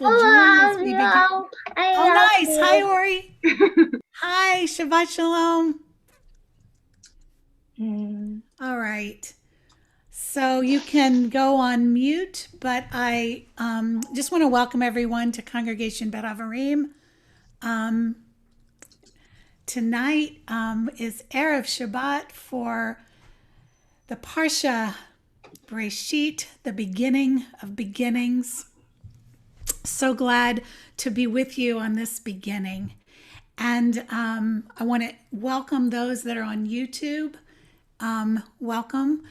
Will join as we begin. Hello, I Oh, love nice. Hi, you. Ori. Hi, Shabbat Shalom. All right. So you can go on mute, but I just want to welcome everyone to Congregation Bet Avarim. Um, Tonight is Erev Shabbat for the Parsha Breshit, the beginning of beginnings. So glad to be with you on this beginning. And I want to welcome those that are on YouTube. Welcome.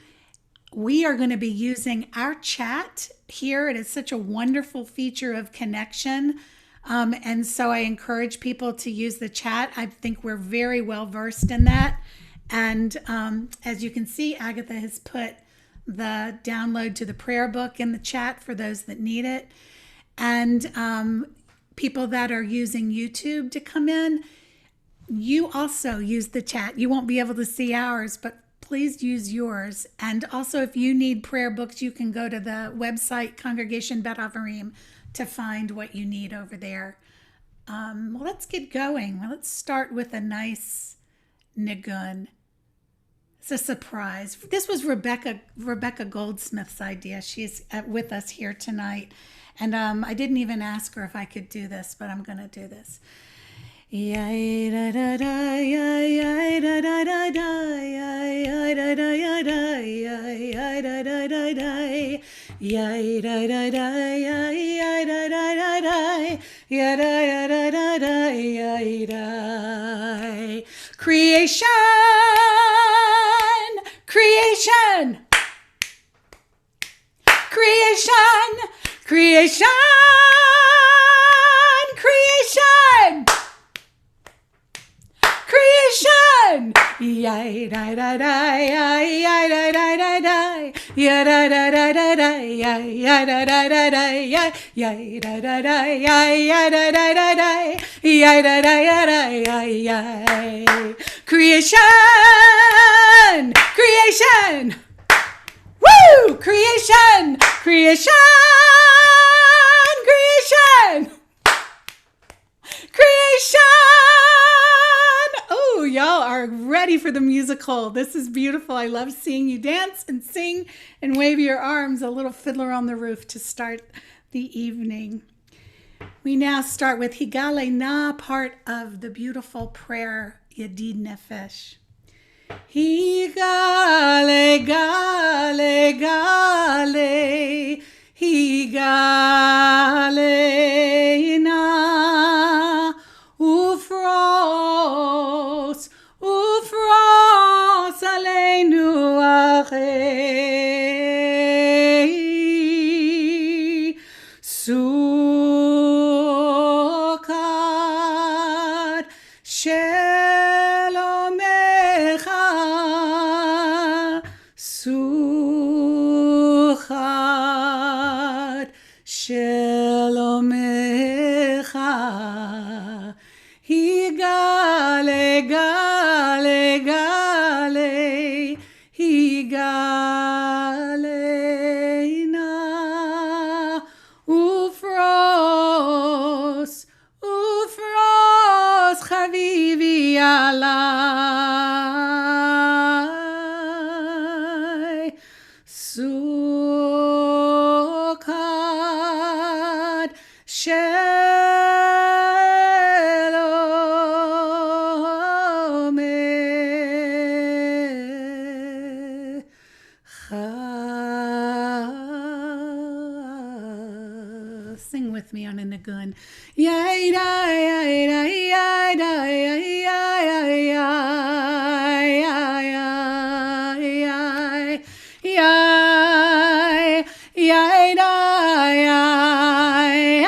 We are going to be using our chat here. It is such a wonderful feature of connection. And so I encourage people to use the chat. I think we're very well versed in that. And as you can see, Agatha has put the download to the prayer book in the chat for those that need it. And people that are using YouTube to come in, you also use the chat. You won't be able to see ours, but please use yours. And also, if you need prayer books, you can go to the website Congregation Bet Avarim to find what you need over there. Well, let's get going. Well, let's start with a nice nigun. It's a surprise. This was Rebecca Goldsmith's idea. She's with us here tonight. And I didn't even ask her if I could do this, but I'm going to do this. Creation, creation, creation, creation, creation, creation. Yay da da da yay da da da da ya da da da da da ya da da da da ya da da da ya da da da da ya da da da ya creation, creation. Woo! Creation! Creation! Creation! Creation! Oh, y'all are ready for the musical. This is beautiful. I love seeing you dance and sing and wave your arms, a little Fiddler on the Roof to start the evening. We now start with Higale Na, part of the beautiful prayer Yedid Nefesh. Higale, gale, gale, higale na, ufros, ufros aleinu achei, sukkot Suchat Shelomecha Higale Gale Gale Higale Na Ufros Ufros Chavivi Alai Sukkot Shelomecha. Sing with me on a nagun. Yay, da, yay, da, yay, da, yay, yay, yay, yay, yay, da, yay,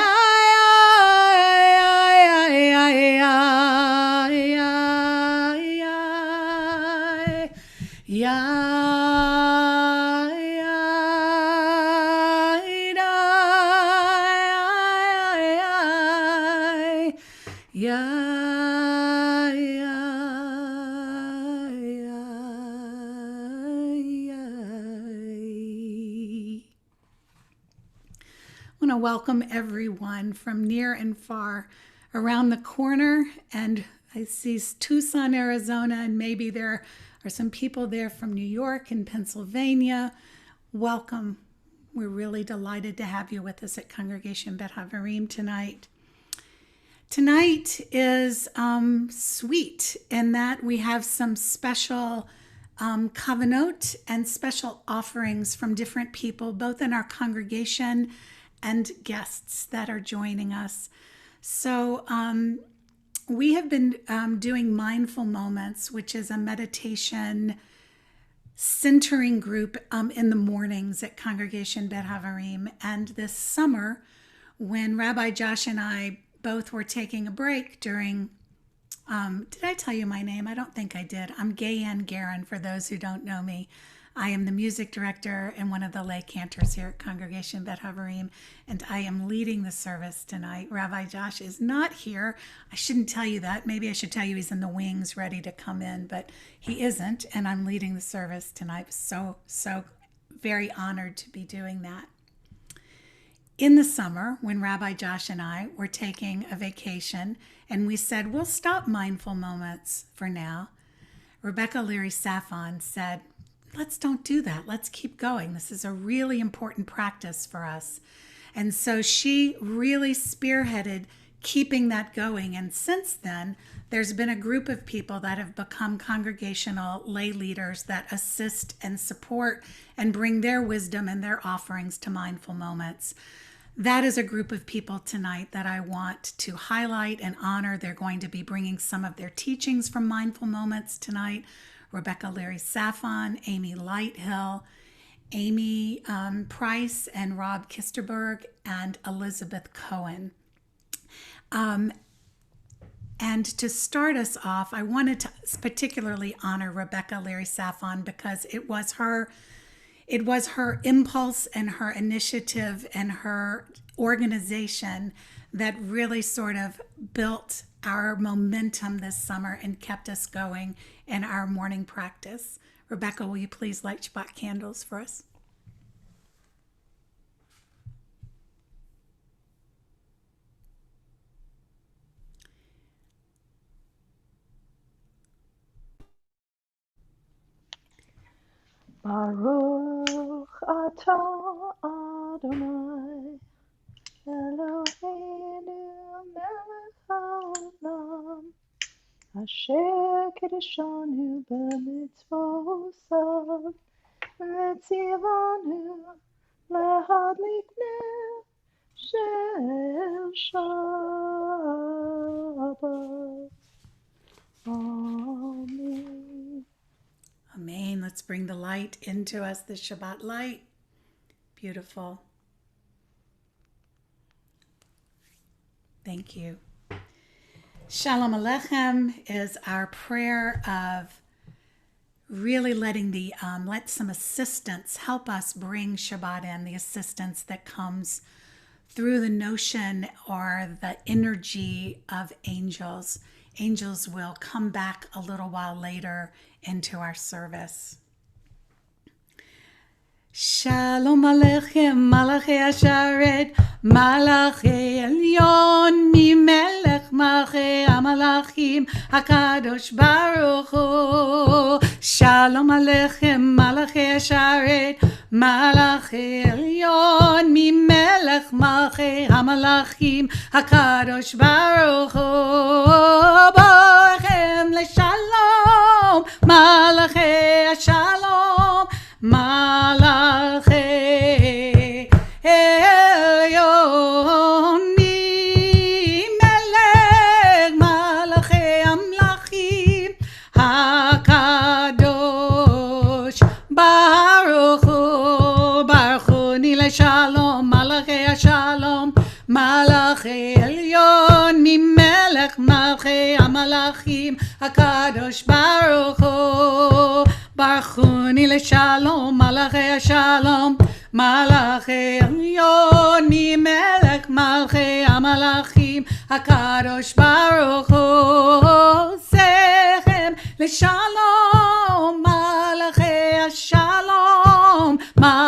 I want to welcome everyone from near and far around the corner. And I see Tucson, Arizona, and maybe there are some people there from New York and Pennsylvania. Welcome. We're really delighted to have you with us at Congregation Bet Havarim tonight. Tonight is sweet in that we have some special kavanot and special offerings from different people, both in our congregation and guests that are joining us. So we have been doing Mindful Moments, which is a meditation centering group in the mornings at Congregation Bet Havarim. And this summer, when Rabbi Josh and I both were taking a break during, did I tell you my name? I don't think I did. I'm Gay-Ann Guerin, for those who don't know me. I am the music director and one of the lay cantors here at Congregation Bet Havarim, and I am leading the service tonight. Rabbi Josh is not here. I shouldn't tell you that. Maybe I should tell you he's in the wings ready to come in, but he isn't, and I'm leading the service tonight. So very honored to be doing that. In the summer, when Rabbi Josh and I were taking a vacation and we said, we'll stop Mindful Moments for now, Rebecca Leary Safon said, let's don't do that. Let's keep going. This is a really important practice for us. And so she really spearheaded keeping that going. And since then, there's been a group of people that have become congregational lay leaders that assist and support and bring their wisdom and their offerings to Mindful Moments. That is a group of people tonight that I want to highlight and honor. They're going to be bringing some of their teachings from Mindful Moments tonight. Rebecca Leary Safon, Amy Lighthill, Amy Price, and Rob Kisterberg, and Elizabeth Cohen. And to start us off, I wanted to particularly honor Rebecca Leary Safon because it was her impulse and her initiative and her organization that really sort of built our momentum this summer and kept us going in our morning practice. Rebecca, will you please light Shabbat candles for us? Baruch atah Adonai Eloheinu melech haolam asher kiddushanu b'mitzvosav v'tzivanu lehadlik ner shel Shabbat. Amen. Amen. Let's bring the light into us, the Shabbat light. Beautiful. Thank you. Shalom Aleichem is our prayer of really letting let some assistance help us bring Shabbat in, the assistance that comes through the notion or the energy of angels. Angels will come back a little while later into our service. Shalom Aleichem, Malachi Asharet, Malachi Elyon, Mimelech Malchei Amalachim, HaKadosh Baruch Hu. Shalom Aleichem, Malachi Asharet, Malachi Elyon, Mimelech Malchei Amalachim, HaKadosh Baruch Hu. Borechem leShalom, Malachi Shalom, Malachi Elyon, Melech Malachi Amlachim, HaKadosh Baruch Hu. Baruch Hu Nile Shalom, Malachi Shalom, Malachi Elyon, Melech Malachi Amalachim, HaKadosh Baruch Hu. Baruch Hu Nile Shalom, Malachi Shalom, Malachi Elyon, Melech Malachi Amalachim, HaKadosh Baruch Hu. Sechem leShalom, Malachi Shalom, Malachi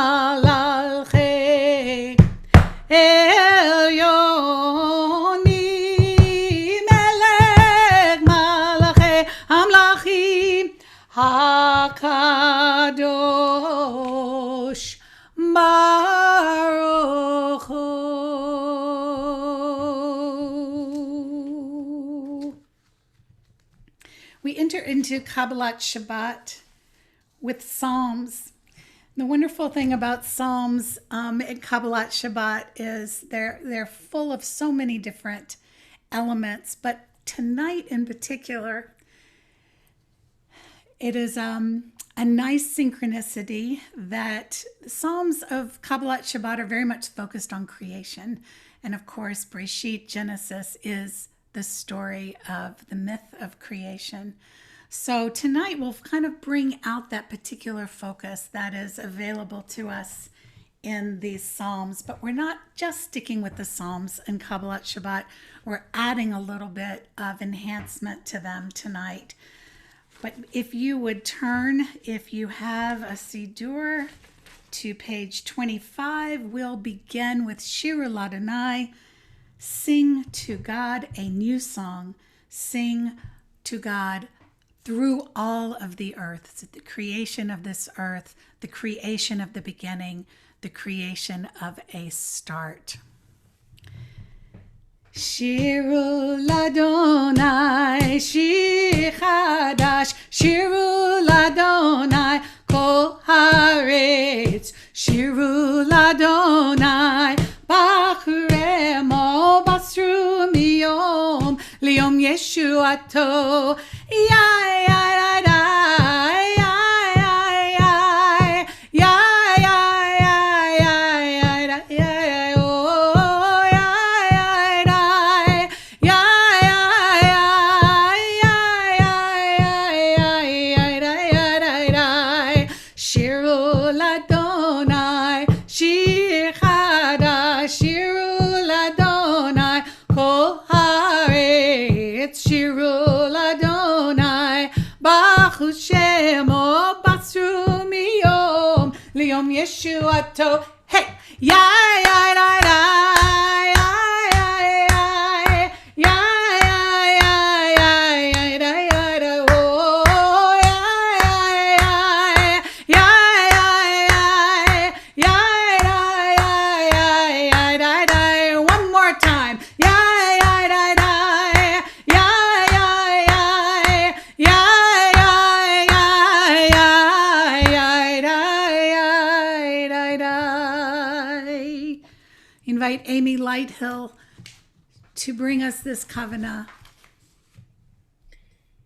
HaKadosh Baruch Hu. We enter into Kabbalah Shabbat with Psalms. The wonderful thing about Psalms in Kabbalah Shabbat is they're full of so many different elements, but tonight in particular, it is a nice synchronicity that the Psalms of Kabbalah Shabbat are very much focused on creation. And of course, Bereshit, Genesis, is the story of the myth of creation. So tonight we'll kind of bring out that particular focus that is available to us in these Psalms, but we're not just sticking with the Psalms in Kabbalah Shabbat. We're adding a little bit of enhancement to them tonight. But if you would turn, if you have a Siddur, to page 25, we'll begin with Shir L'Adonai, sing to God a new song, sing to God through all of the earth. So the creation of this earth, the creation of the beginning, the creation of a start. Shiru L'Adonai, Shir Chadash, Shiru L'Adonai, Kol Haaretz, Shiru L'Adonai, Bachremo, Basru Miyom, Liom Yeshuato, Yai, Yai, Yai, Yai, Yai, Yai, Yai, oh, Yai, Yai, Shiru L'Adonai, Shir Chadash, Shiru L'Adonai, Kol Haaretz, Shiru L'Adonai, Baruch Shemo, Basru Miyom, Liom Yeshuato, hey, Yai, Yai, Yai, invite Amy Lighthill to bring us this covenant.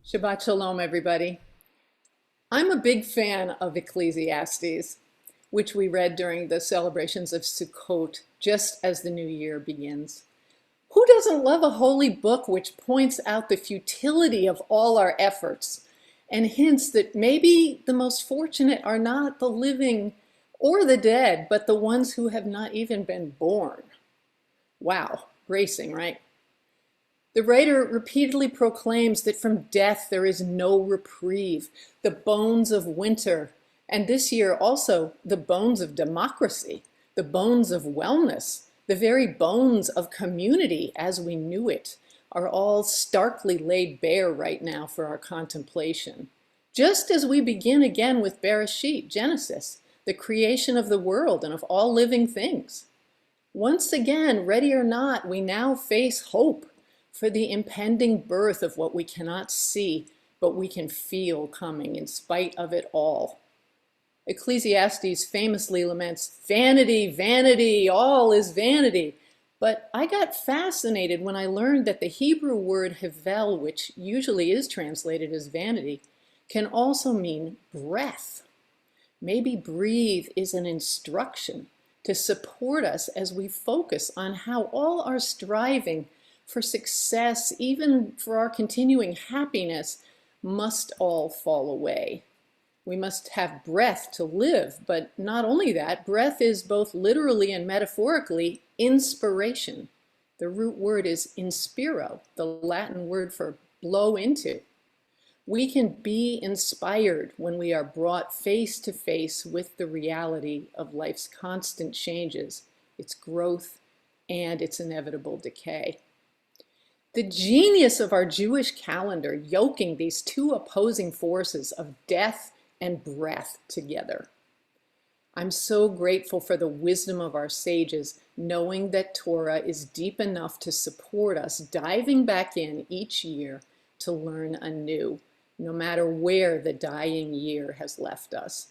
Shabbat Shalom, everybody. I'm a big fan of Ecclesiastes, which we read during the celebrations of Sukkot, just as the new year begins. Who doesn't love a holy book which points out the futility of all our efforts and hints that maybe the most fortunate are not the living or the dead, but the ones who have not even been born? Wow, bracing, right? The writer repeatedly proclaims that from death there is no reprieve, the bones of winter, and this year also the bones of democracy, the bones of wellness, the very bones of community as we knew it, are all starkly laid bare right now for our contemplation. Just as we begin again with Bereshit, Genesis, the creation of the world and of all living things. Once again, ready or not, we now face hope for the impending birth of what we cannot see, but we can feel coming in spite of it all. Ecclesiastes famously laments, "Vanity, vanity, all is vanity." But I got fascinated when I learned that the Hebrew word hevel, which usually is translated as vanity, can also mean breath. Maybe breathe is an instruction to support us as we focus on how all our striving for success, even for our continuing happiness, must all fall away. We must have breath to live, but not only that, breath is both literally and metaphorically inspiration. The root word is inspiro, the Latin word for blow into. We can be inspired when we are brought face to face with the reality of life's constant changes, its growth, and its inevitable decay. The genius of our Jewish calendar yoking these two opposing forces of death and breath together. I'm so grateful for the wisdom of our sages, knowing that Torah is deep enough to support us diving back in each year to learn anew, no matter where the dying year has left us.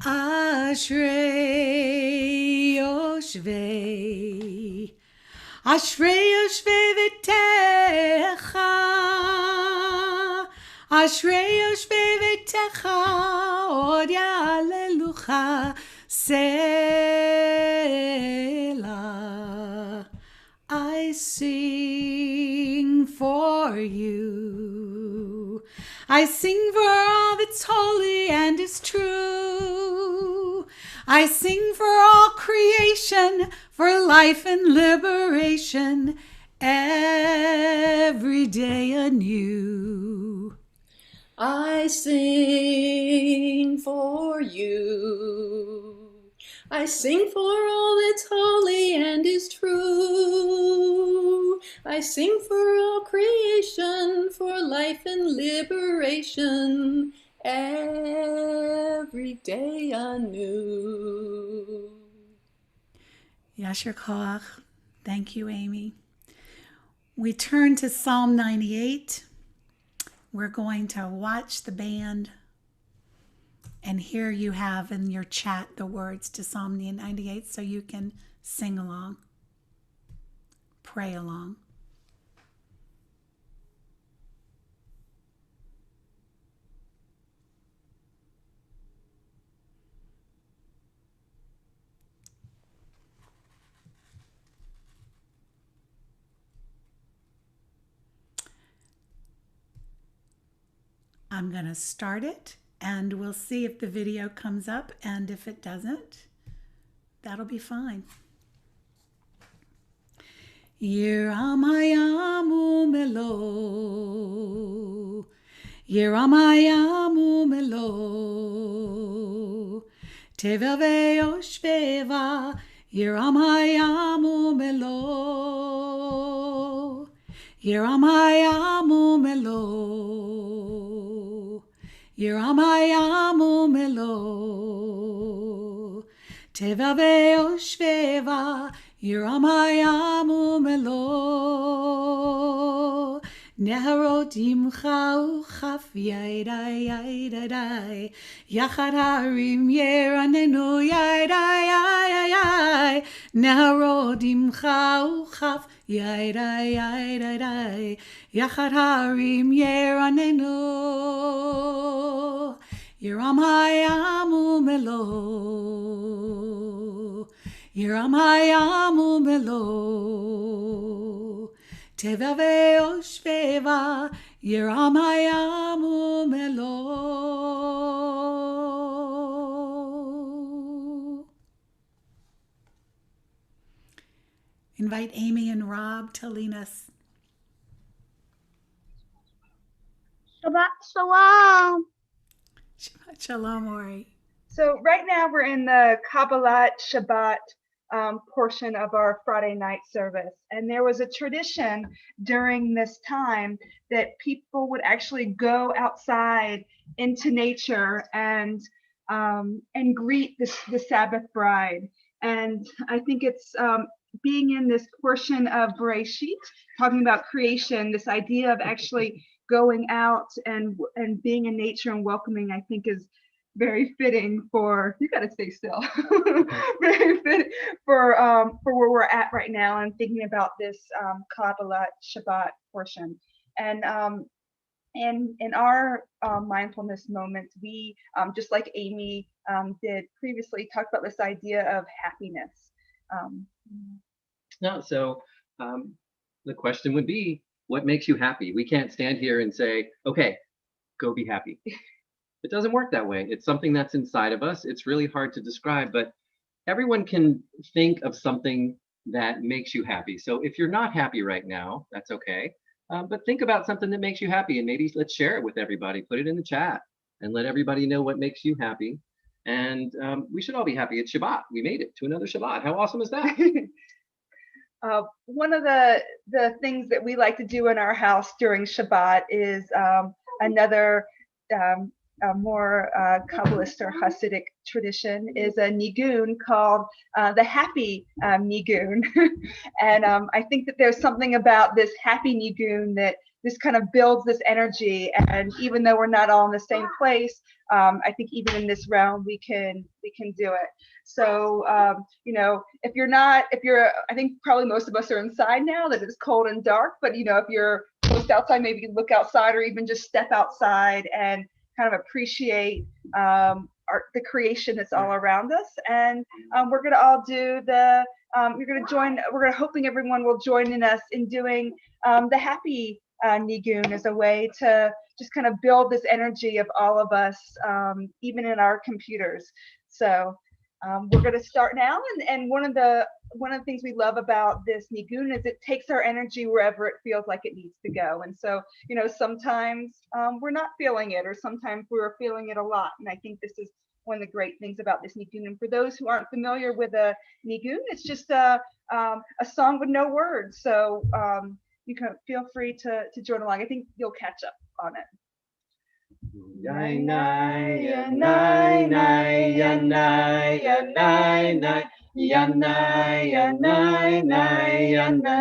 Ashrei Yoshvei, Ashrei Yoshvei V'techa, Ashrei Yoshvei V'techa, Od Yalelucha, Selah. I sing for you. I sing for all that's holy and is true. I sing for all creation, for life and liberation, every day anew. I sing for you. I sing for all that's holy and is true. I sing for all creation, for life and liberation, every day anew. Yasher Koach. Thank you, Amy. We turn to Psalm 98. We're going to watch the band, and here you have in your chat the words to Psalm 98 so you can sing along, pray along. I'm going to start it, and we'll see if the video comes up, and if it doesn't, that'll be fine. Yiramayamu melo, Yiramayamu melo, Tevel ve'yoshveva, Yiramayamu melo, Yiramayamu melo, Yiramayamu melo, Tevel ve'yoshveva, Yiramayamu melo, Neharot imcha uchaf yaidai yaidai, Yachad harim yeranenu yaidai yaidai, Neharot imcha uchaf yaidai yaidai, Yachad harim yeranenu, Yiramayamu melo, Yiramayamu melo, Tevel ve'yoshveva, Yiramayamu melo. Invite Amy and Rob to lead us. Shabbat Shalom. Shabbat Shalom, Ori. So right now we're in the Kabbalah Shabbat portion of our Friday night service. And there was a tradition during this time that people would actually go outside into nature and greet the Sabbath bride. And I think it's being in this portion of Bereshit, talking about creation, this idea of actually going out and being in nature and welcoming, I think is very fitting for, you got to stay still, very fitting for where we're at right now and thinking about this Kabbalah Shabbat portion. And in our mindfulness moments, we, just like Amy did previously, talked about this idea of happiness. So the question would be, what makes you happy? We can't stand here and say, okay, go be happy. It doesn't work that way. It's something that's inside of us. It's really hard to describe, but everyone can think of something that makes you happy. So if you're not happy right now, that's okay. But think about something that makes you happy, and maybe let's share it with everybody. Put it in the chat and let everybody know what makes you happy. And we should all be happy. It's Shabbat. We made it to another Shabbat. How awesome is that? One of the things that we like to do in our house during Shabbat is another a more Kabbalist or Hasidic tradition is a nigun called the happy nigun. And I think that there's something about this happy nigun that this kind of builds this energy. And even though we're not all in the same place, I think even in this realm, we can do it. So, I think probably most of us are inside now that it's cold and dark, but, if you're close outside, maybe look outside or even just step outside and kind of appreciate the creation that's all around us. And we're going to all do we're hoping everyone will join in us in doing the happy nigun as a way to just kind of build this energy of all of us, even in our computers. So we're going to start now, and one of the things we love about this nigun is it takes our energy wherever it feels like it needs to go. And so, sometimes we're not feeling it, or sometimes we're feeling it a lot. And I think this is one of the great things about this nigun. And for those who aren't familiar with a nigun, it's just a song with no words. So you can feel free to join along. I think you'll catch up on it. Yai nai ya nai nai ya nai ya nai nai ya nai ya nai nai ya nai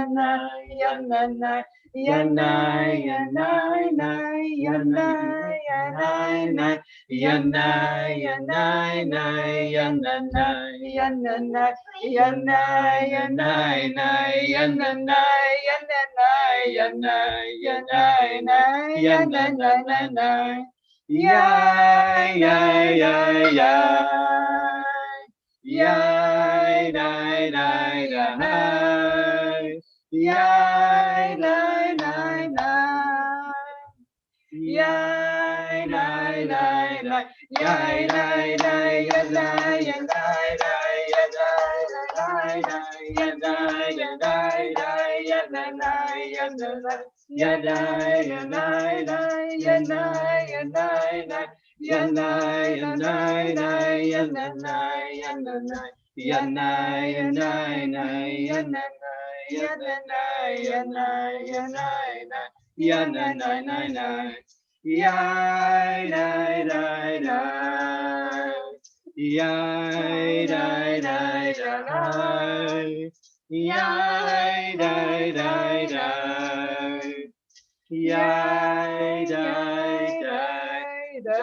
ya nai ya nai ya nai nai ya nai ya nai nai ya nai ya nai nai ya nai ya nai ya nai ya nai nai ya nai ya nai ya nai nai ya nai nai Yai, yai, yai, yai. Yai, dai, dai, dai. Yai, dai, dai, dai. Yai, dai, dai, dai. Yai, dai, dai, ya, dai, ya, dai, dai, ya, dai, dai, ya, dai, ya, dai, dai, ya, dai, ya, dai. Yanai, yanai, yanai, yanai, yanai, yanai, yanai, yanai, yanai, yanai, yanai, yanai, yanai, yanai, yanai, yanai, yai, dai, dai, dai, yai, dai, dai, dai, yai, dai, dai, dai. Yai, dai, dai, dai.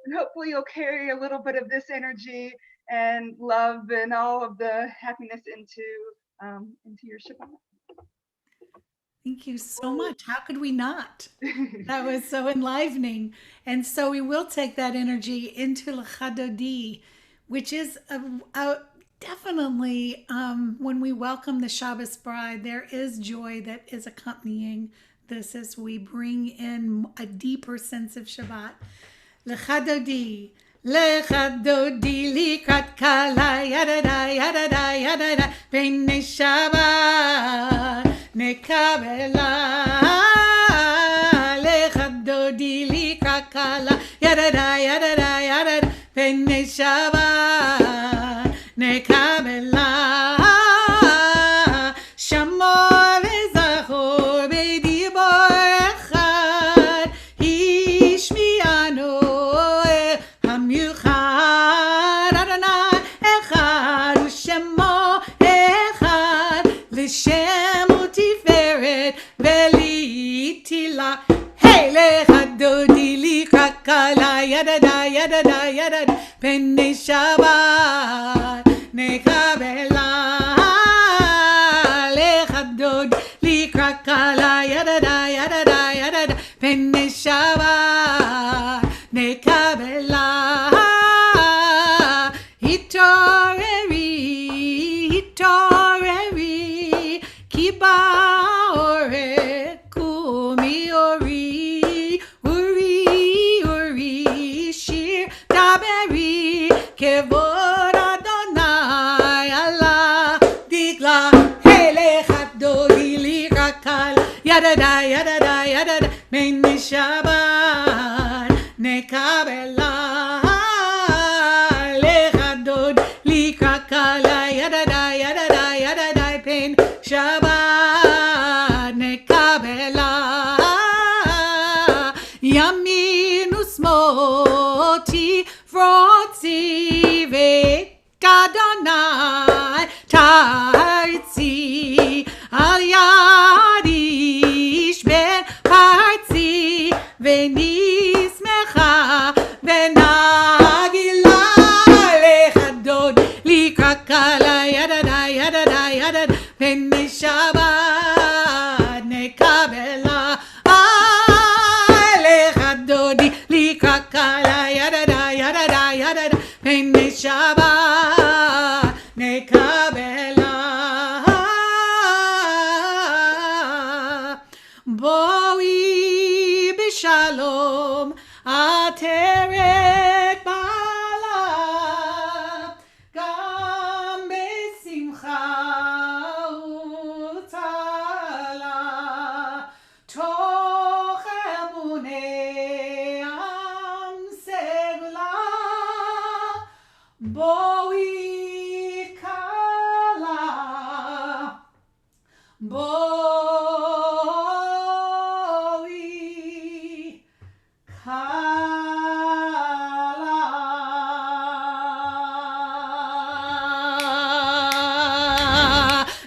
And hopefully you'll carry a little bit of this energy and love and all of the happiness into your Shabbat. Thank you so much. How could we not? That was so enlivening. And so we will take that energy into L'Chadodi, which is definitely when we welcome the Shabbos bride, there is joy that is accompanying this as we bring in a deeper sense of Shabbat. L'Chadodi. L'Chadodi likrat kala yadada yadada yadada b'nei Shabbat nekabela. L'Chadodi likrat kala yadada yadada yadada b'nei Shabbat nekabela. Shamor v'zachor b'dibor echad hishmi'anu hamiuchad Adonai echad u'shemo echad l'shem u'tiferet v'li'tila. Hey, l'Chadodi likrat kala yadada yadada yadada b'nei Shabbat nekabela. L'Chadodi likrat kala yadada yadada yadada b'nei Shabbat nekabela. Hitoreri, hitoreri, ki ba'orek kumi ori, uri, uri, shir daberi, kevod Adonai ala digla. Hey, L'Chadodi likrat kala yadada yadada yadada b'nei Shabbat frotzi Adonai tarzi al yadish ben parzi venismecha venagila lechadod likakala yadada yadada yadad venishabat nekabela lechadodi likakala yadada yadada yadad venishabat nekabela boi b'shalom ateret bala gam besimcha utala toch emunei am segula boi kala boi kala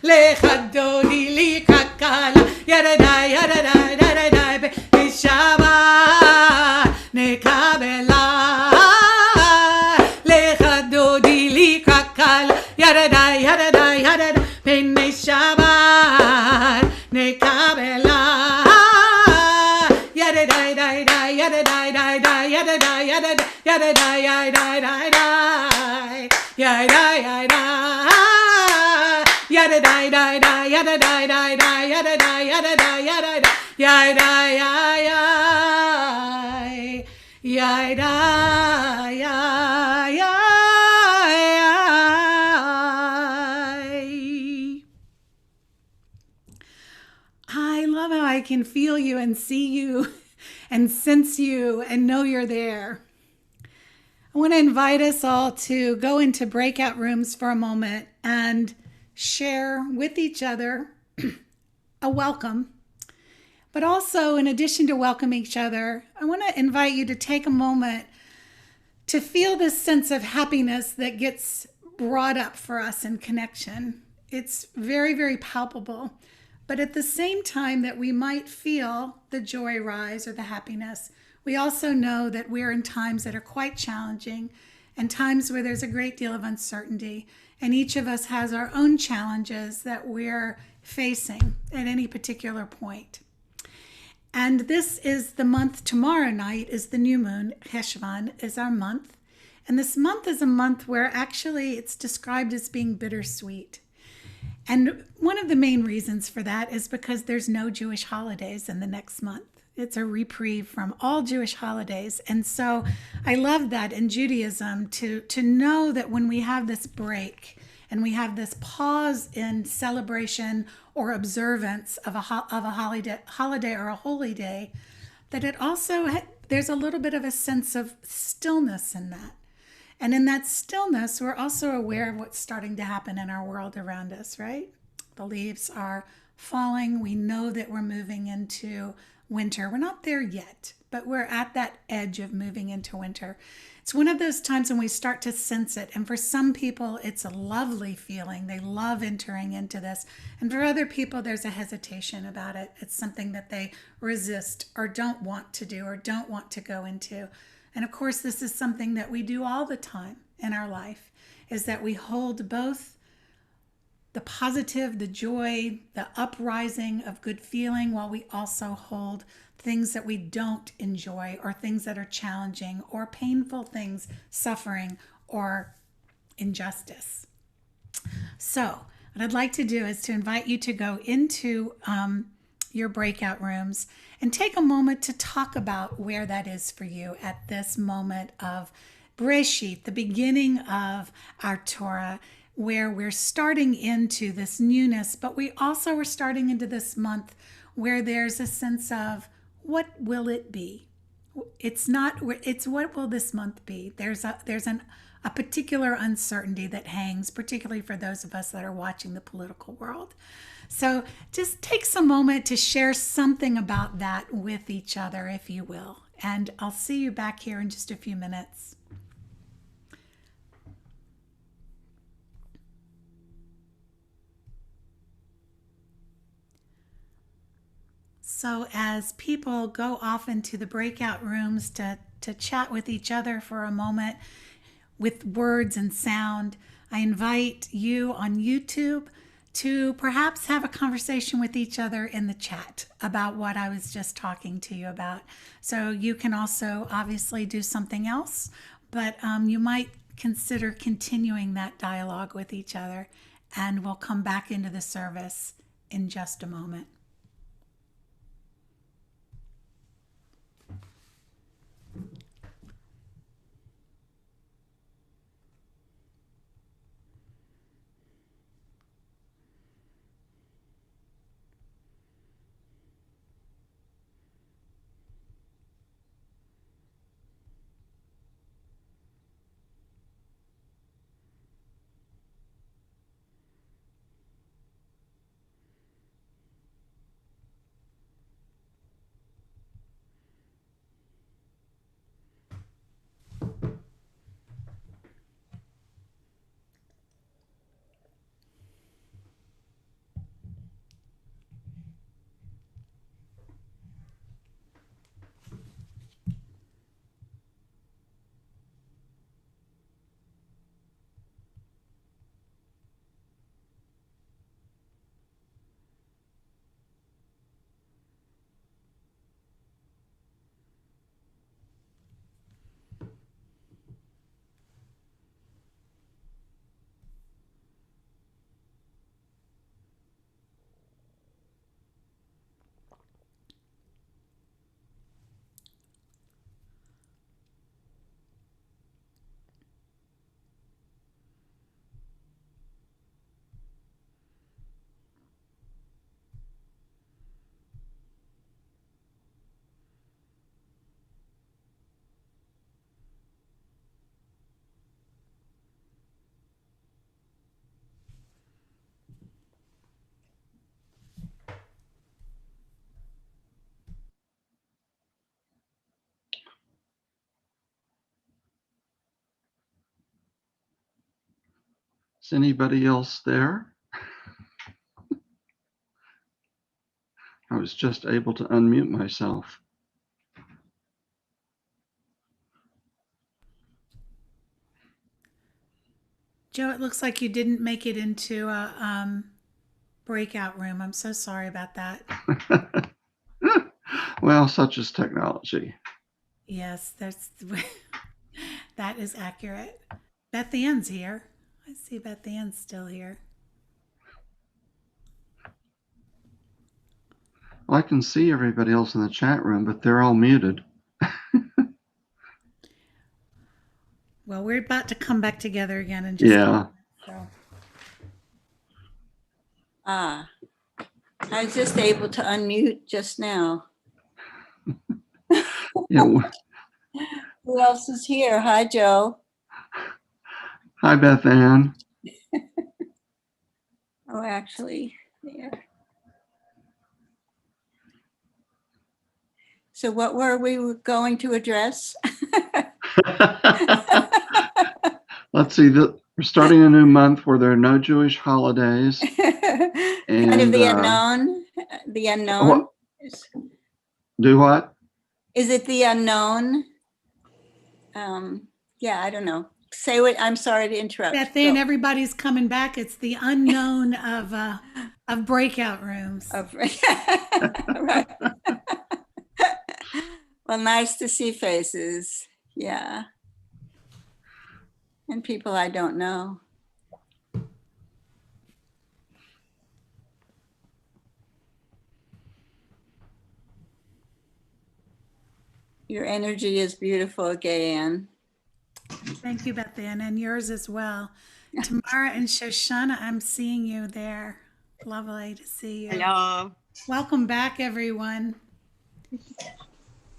lechadodi likakala yadada yadada yadada b'shabbat nekabela lechadodi likakala yadada yadada yadada b'shabbat nekabela yadada yadada yadada yadada yadada yadada yadada yadada yadada yadada yada da da da yada da da da yada da yada da yada da yada yada yada I love how I can feel you and see you and sense you and know you're there. I want to invite us all to go into breakout rooms for a moment and share with each other a welcome. But also, in addition to welcoming each other, I want to invite you to take a moment to feel this sense of happiness that gets brought up for us in connection. It's very, very palpable. But at the same time that we might feel the joy rise or the happiness, we also know that we're in times that are quite challenging and times where there's a great deal of uncertainty. And each of us has our own challenges that we're facing at any particular point. And this is the month, tomorrow night is the new moon, Heshvan is our month. And this month is a month where actually it's described as being bittersweet. And one of the main reasons for that is because there's no Jewish holidays in the next month. It's a reprieve from all Jewish holidays. And so I love that in Judaism to know that when we have this break and we have this pause in celebration or observance of a holiday or a holy day, that it also, there's a little bit of a sense of stillness in that. And in that stillness, we're also aware of what's starting to happen in our world around us, right? The leaves are falling. We know that we're moving into winter. We're not there yet, but we're at that edge of moving into winter. It's one of those times when we start to sense it. And for some people, it's a lovely feeling. They love entering into this. And for other people, there's a hesitation about it. It's something that they resist or don't want to do or don't want to go into. And of course, this is something that we do all the time in our life, is that we hold both the positive, the joy, the uprising of good feeling, while we also hold things that we don't enjoy or things that are challenging or painful things, suffering or injustice. So what I'd like to do is to invite you to go into your breakout rooms and take a moment to talk about where that is for you at this moment of Bereshit, the beginning of our Torah, where we're starting into this newness, but we also are starting into this month where there's a sense of what will it be? It's what will this month be? There's a particular uncertainty that hangs, particularly for those of us that are watching the political world. So just take some moment to share something about that with each other, if you will. And I'll see you back here in just a few minutes. So as people go off into the breakout rooms to chat with each other for a moment with words and sound, I invite you on YouTube to perhaps have a conversation with each other in the chat about what I was just talking to you about. So you can also obviously do something else, but you might consider continuing that dialogue with each other, and we'll come back into the service in just a moment. Is anybody else there? I was just able to unmute myself. Joe, it looks like you didn't make it into a breakout room. I'm so sorry about that. Well, such is technology. Yes, that is accurate. Beth Ann's here. I see Beth Ann's still here. Well, I can see everybody else in the chat room, but they're all muted. Well, we're about to come back together again in just a moment. So. I was just able to unmute just now. Yeah. Who else is here? Hi, Joe. Hi, Beth Ann. Oh, actually, there. So what were we going to address? Let's see. We're starting a new month where there are no Jewish holidays. Kind of the unknown. The unknown. What? Do what? Is it the unknown? Yeah, I don't know. Say what. I'm sorry to interrupt. Beth Ann, everybody's coming back. It's the unknown of breakout rooms. Right. Well, nice to see faces. Yeah. And people I don't know. Your energy is beautiful, Gayanne. Thank you, Beth Ann, and yours as well. Tamara and Shoshana, I'm seeing you there. Lovely to see you. Hello. Welcome back, everyone.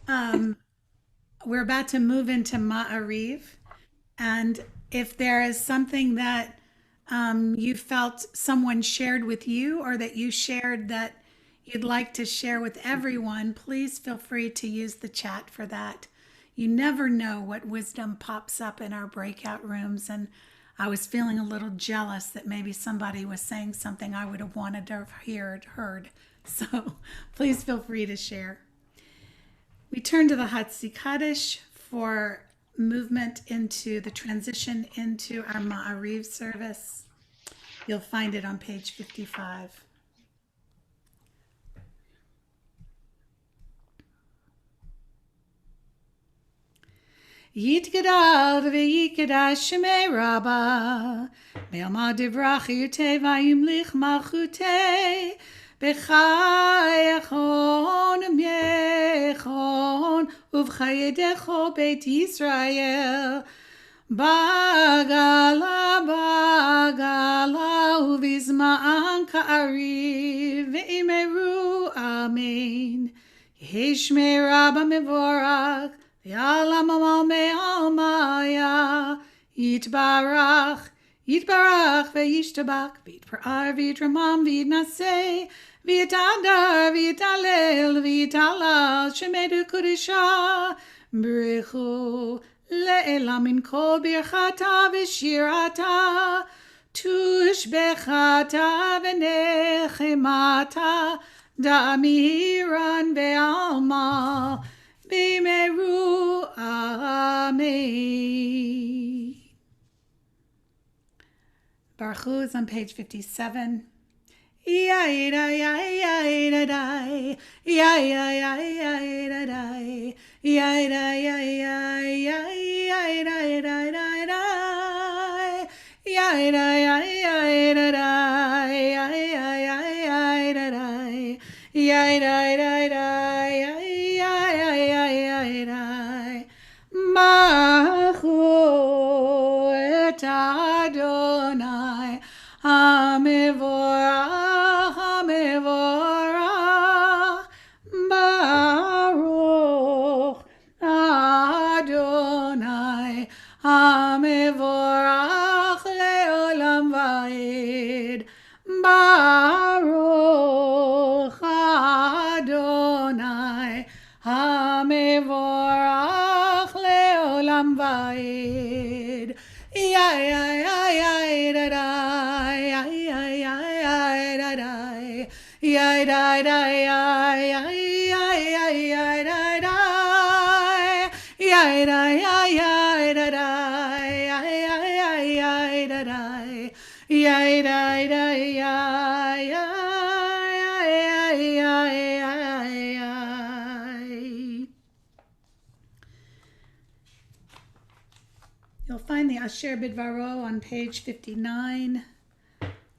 We're about to move into Ma'ariv, and if there is something that you felt someone shared with you, or that you shared that you'd like to share with everyone, please feel free to use the chat for that. You never know what wisdom pops up in our breakout rooms, and I was feeling a little jealous that maybe somebody was saying something I would have wanted to have heard. So please feel free to share. We turn to the Hatzi Kaddish for movement into the transition into our Ma'ariv service. You'll find it on page 55. Yitgadal v'yikadash shemei Rabba Be'alma divrach yutei v'yimlich malchutei B'chayachon u'myechon uv'chayedecho Beit Yisrael Bagala uvizma'an ka'ariv ve'imeru amen Yehi shmei Rabba mevorach V'alam amal me'almaya Yitbarach ve'yishtabach V'yitpa'ar v'yitramam v'yitnaseh V'yitadar v'yitalel v'yitalal Shemedu Kudisha B'rechu Le'elam min kol birchata v'shirata Tushbechata v'nechemata Da'amiran ve'alma Bimeru Amen. Baruch Hu is on page 57. Yai-da-yai-yai-da-dai, yai-yai-yai-yai-da-dai, yai-da-yai-yai-yai-da-dai, yai-da-yai-yai-da-dai, yai-yai-yai-yai-da-dai, yai-da-yai-yai-yai. Baruch et Adonai Hamevorach Hamevorach Baruch Adonai Hamevorach Leolam Vaed Baruch Adonai Hamevorach Leolam Vaed Yai-yai-yai-yai-da-dai Yai-yai-yai-yai-da-dai Yai-da-dai-yai-yai-yai-da-dai Yai-da-yai-yai-da-dai Yai-yai-yai-da-dai Yai-da-yai-yai-yai-yai-yai. You'll find the Asher Bidvaro on page 59.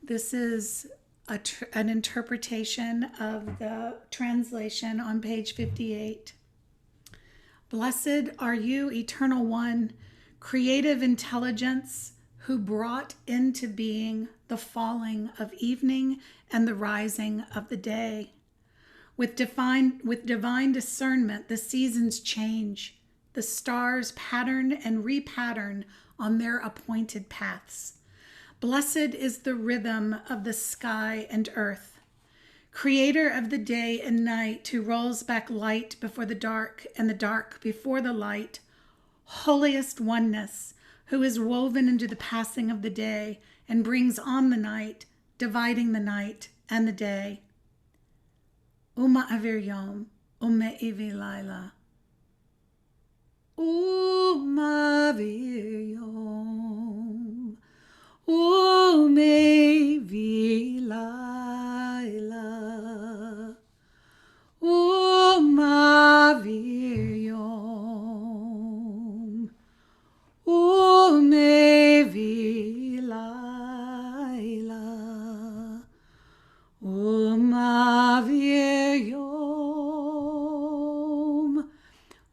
This is an interpretation of the translation on page 58. Blessed are you, Eternal One, creative intelligence, who brought into being the falling of evening and the rising of the day. With divine discernment, the seasons change. The stars pattern and repattern on their appointed paths. Blessed is the rhythm of the sky and earth. Creator of the day and night, who rolls back light before the dark and the dark before the light. Holiest oneness, who is woven into the passing of the day and brings on the night, dividing the night and the day. Uma avir yom, ume ivi laila. Umavir yom, umevi laila. Umavir yom, umevi laila. Umavir yom,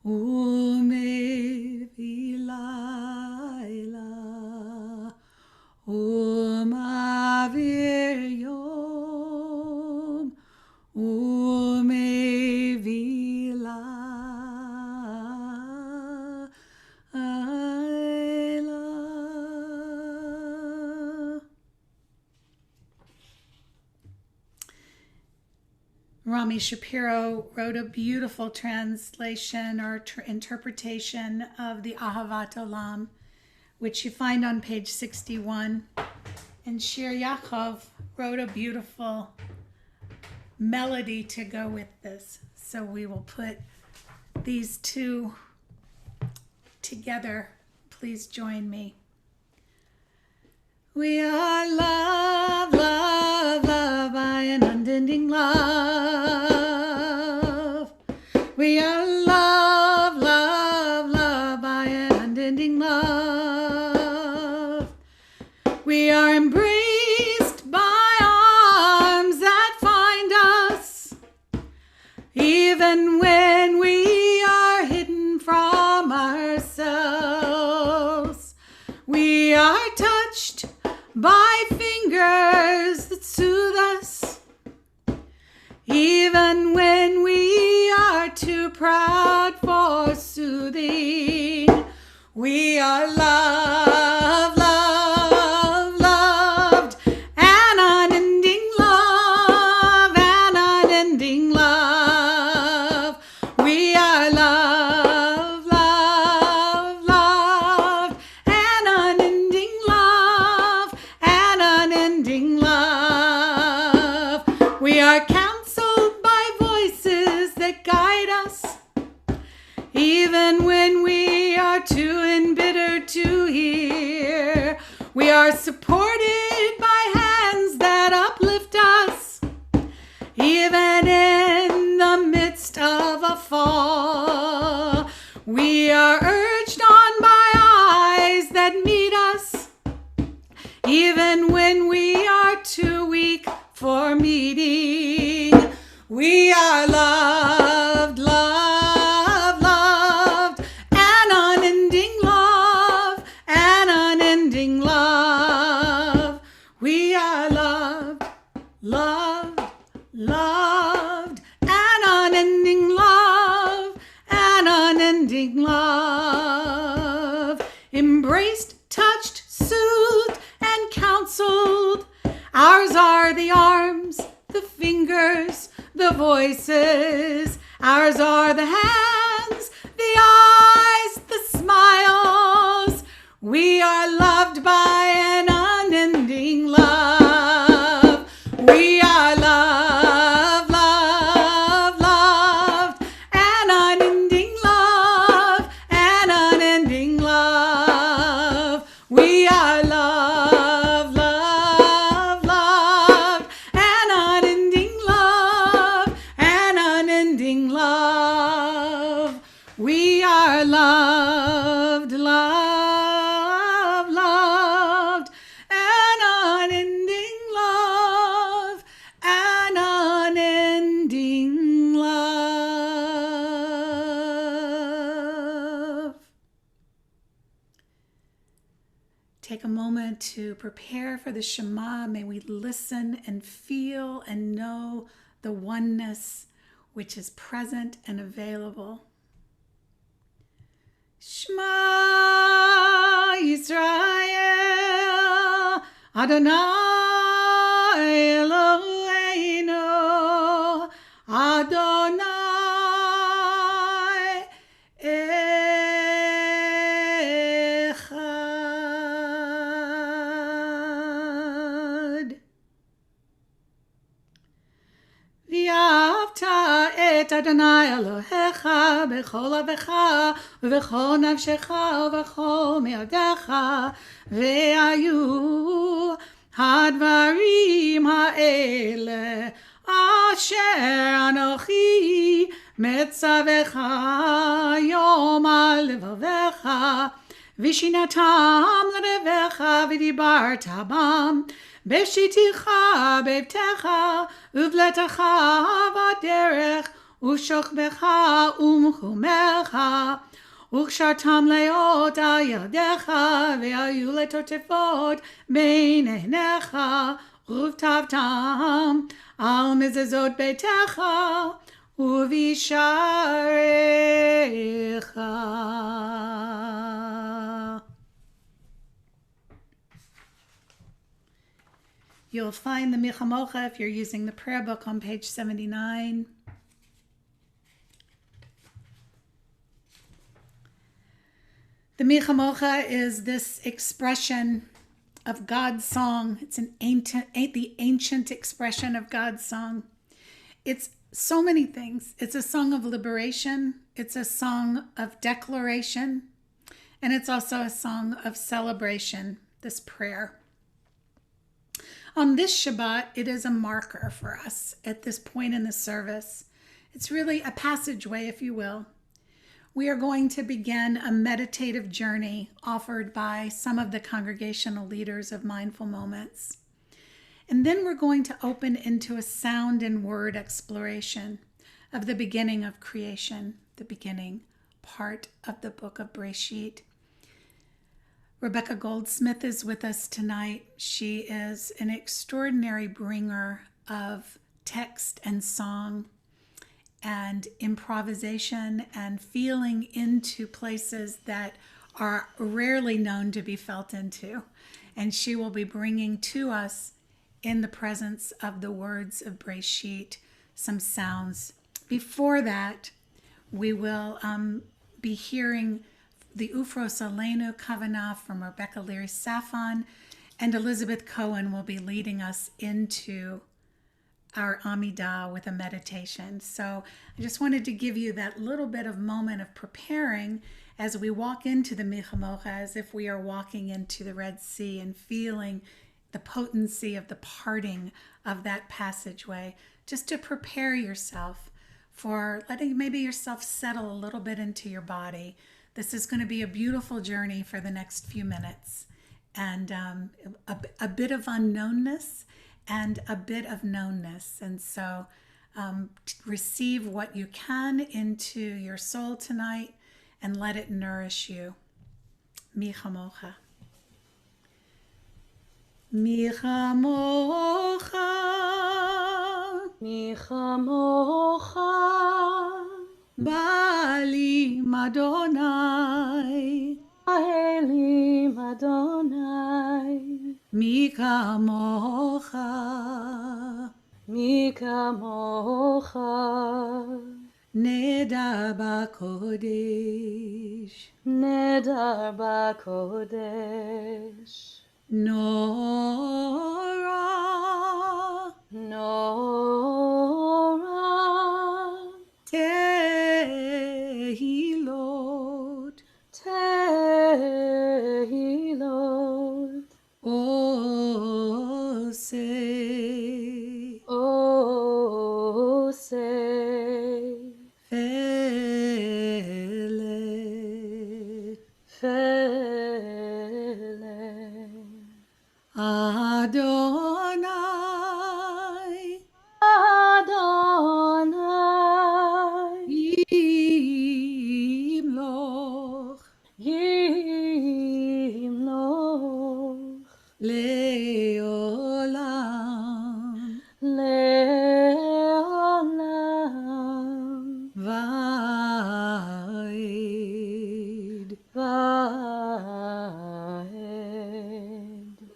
umevi laila. Rami Shapiro wrote a beautiful translation or interpretation of the Ahavat Olam, which you find on page 61. And Shir Yaakov wrote a beautiful melody to go with this. So we will put these two together. Please join me. We are love, love, love by an unending love. We are love, love, love by an unending love. We are embraced by arms that find us, even when we are hidden from ourselves. We are touched by fingers that soothe us, even when we are too proud for soothing. We are love, love, loved, an unending love, an unending love. We are love, love, loved, an unending love, an unending love. We are counseled by voices that guide us, even when we are too embittered to hear. We are supported by hands that uplift us, even in the midst of a fall. We are urged on by eyes that meet us, even when we are too weak for meeting. We are loved, loved, loved, an unending love, an unending love. We are loved, loved, loved, an unending love, an unending love. Embraced, touched, soothed, and counseled. Ours are the arms, the fingers, the voices. Ours are the hands, the eyes, the smiles. We are loved by an unending love. We are love, love, loved, an unending love, an unending love. We are love, love, loved, an unending love, an unending love. We are loved, love, loved, an unending love, an unending love. Take a moment to prepare for the Shema. May we listen and feel and know the oneness which is present and available. Shema Yisrael, Adonai Eloheinu, Adonai Echad. V'ahavta et Adonai Elohecha b'chol avecha v'chol nafshecha v'chol me'odecha ve'ayu hadvarim ha'ele asher anochi metzavecha yom al levavecha v'shinatam l'revecha v'dibarta bam b'shiticha b'btecha uvletacha v'derech ushokbecha umchumecha ukshartam leot al yadecha ve'ayu letotefot bein einecha uvtavtam al mezezot beitecha uvisharecha. You'll find the Michamocha if you're using the prayer book on page 79. The Michamocha is this expression of God's song. It's the ancient expression of God's song. It's so many things. It's a song of liberation. It's a song of declaration. And it's also a song of celebration, this prayer. On this Shabbat, it is a marker for us at this point in the service. It's really a passageway, if you will. We are going to begin a meditative journey offered by some of the congregational leaders of Mindful Moments. And then we're going to open into a sound and word exploration of the beginning of creation, the beginning part of the book of Breshit. Rebecca Goldsmith is with us tonight. She is an extraordinary bringer of text and song and improvisation and feeling into places that are rarely known to be felt into. And she will be bringing to us, in the presence of the words of Breshit, some sounds. Before that, we will be hearing the Ufros Aleinu Kavanah from Rebecca Leary Safon, and Elizabeth Cohen will be leading us into our Amidah with a meditation. So I just wanted to give you that little bit of moment of preparing as we walk into the Michamocha, as if we are walking into the Red Sea and feeling the potency of the parting of that passageway, just to prepare yourself for letting maybe yourself settle a little bit into your body. This is going to be a beautiful journey for the next few minutes, and a bit of unknownness and a bit of knownness. And so receive what you can into your soul tonight and let it nourish you. Michamocha. Michamocha. Michamocha. Bali Madonai. Elim Adonai. Michamocha. Michamocha. Nedar bakodesh. Nedar bakodesh. Nora. Nora. Tehilot. Tehilot. Oseh. Oseh. Fele. Fele. Adonai. Adonai. Yimloch. Yimloch. Leolam. Leolam. Vaed. Vaed.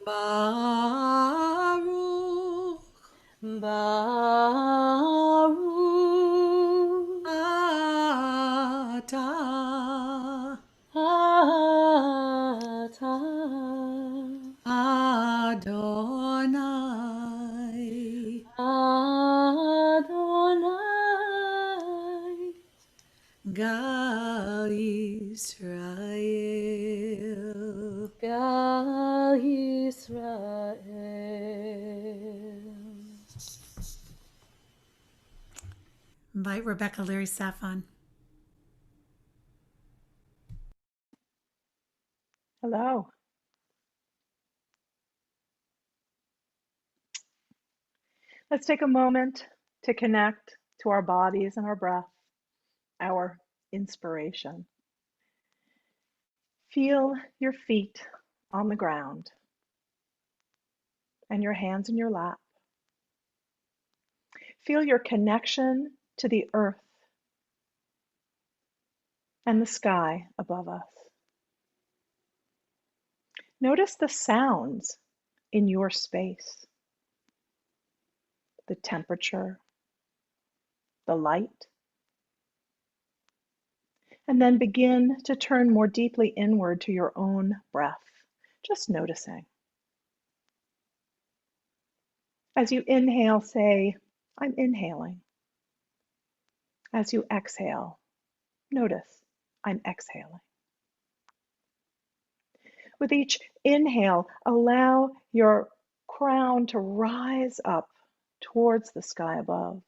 Baruch. Baruch. Atah. Atah. Adonai. Adonai. Gal Yisrael. Gal Yisrael. Invite Rebecca Leary Safon. Hello. Let's take a moment to connect to our bodies and our breath, our inspiration. Feel your feet on the ground and your hands in your lap. Feel your connection to the earth and the sky above us. Notice the sounds in your space. the temperature, the light, and then begin to turn more deeply inward to your own breath, just noticing. As you inhale, say, I'm inhaling. As you exhale, notice, I'm exhaling. With each inhale, allow your crown to rise up towards the sky above.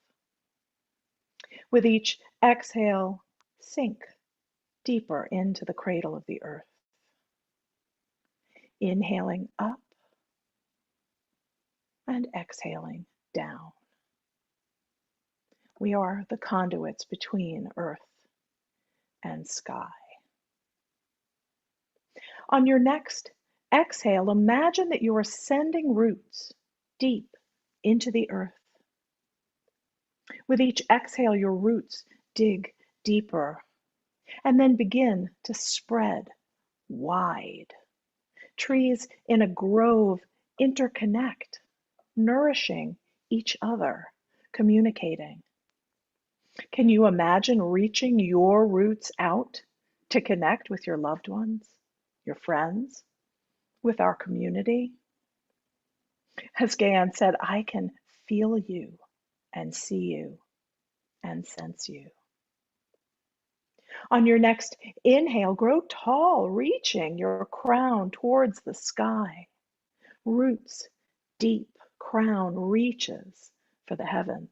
With each exhale, sink deeper into the cradle of the earth. Inhaling up and exhaling down. We are the conduits between earth and sky. On your next exhale, imagine that you are sending roots deep into the earth. With each exhale, your roots dig deeper and then begin to spread wide. Trees in a grove interconnect, nourishing each other, communicating. Can you imagine reaching your roots out to connect with your loved ones, your friends, with our community? As Gayan said, I can feel you and see you and sense you. On your next inhale, grow tall, reaching your crown towards the sky. Roots deep, crown reaches for the heavens.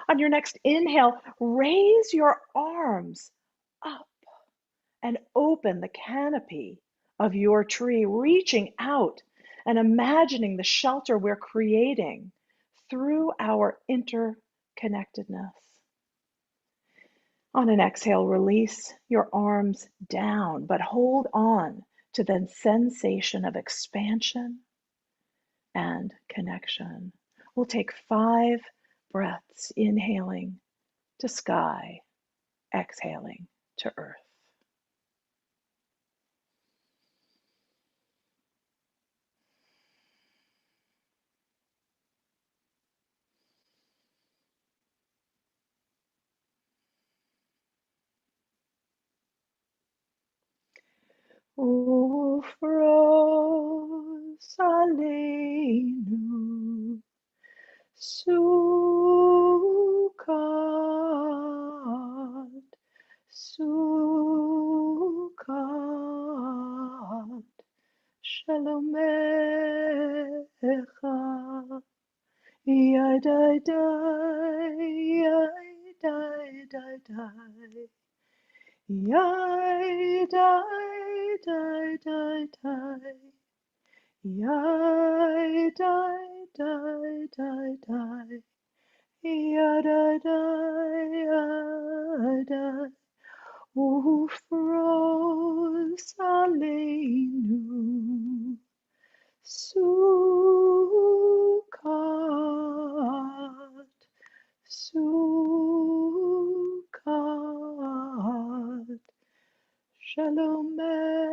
On your next inhale, raise your arms up and open the canopy of your tree, reaching out and imagining the shelter we're creating through our interconnectedness. On an exhale, release your arms down, but hold on to the sensation of expansion and connection. We'll take 5 breaths, inhaling to sky, exhaling to earth. Ufros aleinu Sukkot, Sukkot, Shalom Echa, Yadai Dai, Yadai Dai Dai, Yadai Dai Dai Dai, Yadai Dai Dai Dai. Yada, ufros aleinu, Sukkot, Sukkot, Shalom Echa.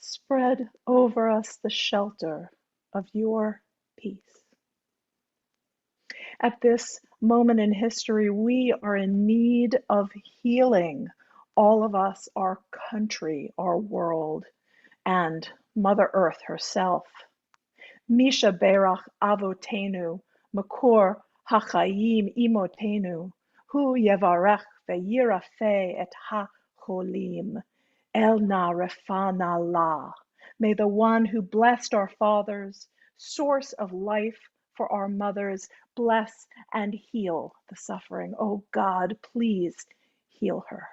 Spread over us the shelter of your peace. At this moment in history, we are in need of healing. All of us, our country, our world, and Mother Earth herself. Misha Berach Avotenu, Makor HaChaim Imotenu, Hu Yevarech Ve'yirafeh et HaCholim. El na refana la. May the one who blessed our fathers, source of life for our mothers, bless and heal the suffering. Oh God, please heal her.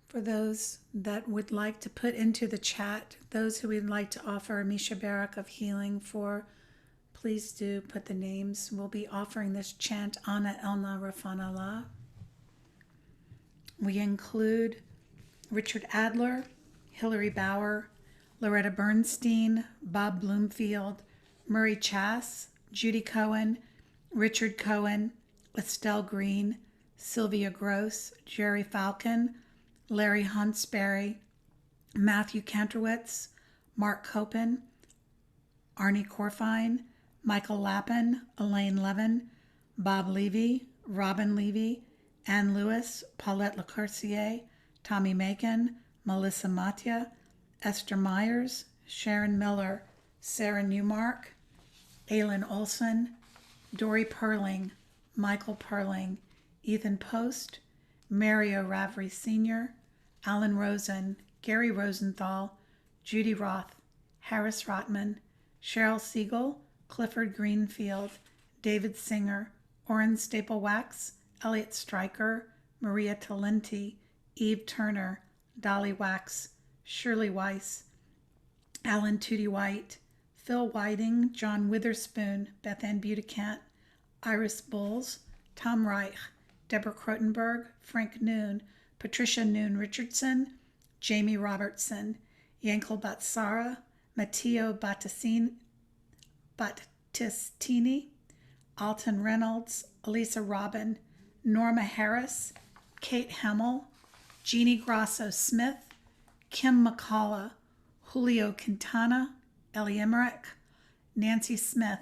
For those that would like to put into the chat, those who would like to offer a Misha Barak of healing for, please do put the names. We'll be offering this chant, Ana Elna Rafana La. We include Richard Adler, Hilary Bauer, Loretta Bernstein, Bob Bloomfield, Murray Chass, Judy Cohen, Richard Cohen, Estelle Green, Sylvia Gross, Jerry Falcon, Larry Huntsberry, Matthew Kantrowitz, Mark Copen, Arnie Corfine, Michael Lappin, Elaine Levin, Bob Levy, Robin Levy, Anne Lewis, Paulette Lecourcier, Tommy Macon, Melissa Matya, Esther Myers, Sharon Miller, Sarah Newmark, Aylin Olson, Dory Perling, Michael Perling, Ethan Post, Mario Ravry Sr., Alan Rosen, Gary Rosenthal, Judy Roth, Harris Rotman, Cheryl Siegel, Clifford Greenfield, David Singer, Orrin Staple Wax, Elliot Stryker, Maria Talenti, Eve Turner, Dolly Wax, Shirley Weiss, Alan Tootie White, Phil Whiting, John Witherspoon, Beth Ann Buticant, Iris Bulls, Tom Reich, Deborah Krotenberg, Frank Noon, Patricia Noon Richardson, Jamie Robertson, Yankel Batsara, Matteo Battistini, Alton Reynolds, Elisa Robin, Norma Harris, Kate Hemmel, Jeannie Grasso Smith, Kim McCullough, Julio Quintana, Ellie Emmerich, Nancy Smith,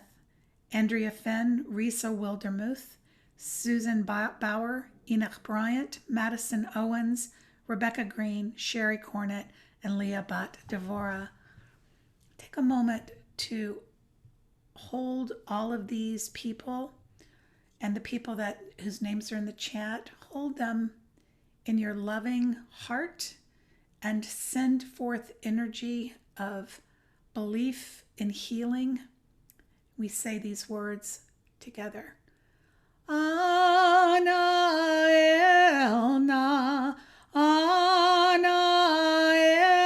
Andrea Fenn, Risa Wildermuth, Susan Bauer, Enoch Bryant, Madison Owens, Rebecca Green, Sherry Cornett, and Leah Bat Devora. Take a moment to hold all of these people and the people whose names are in the chat. Hold them in your loving heart and send forth energy of belief in healing. We say these words together. Ana Elna, Ana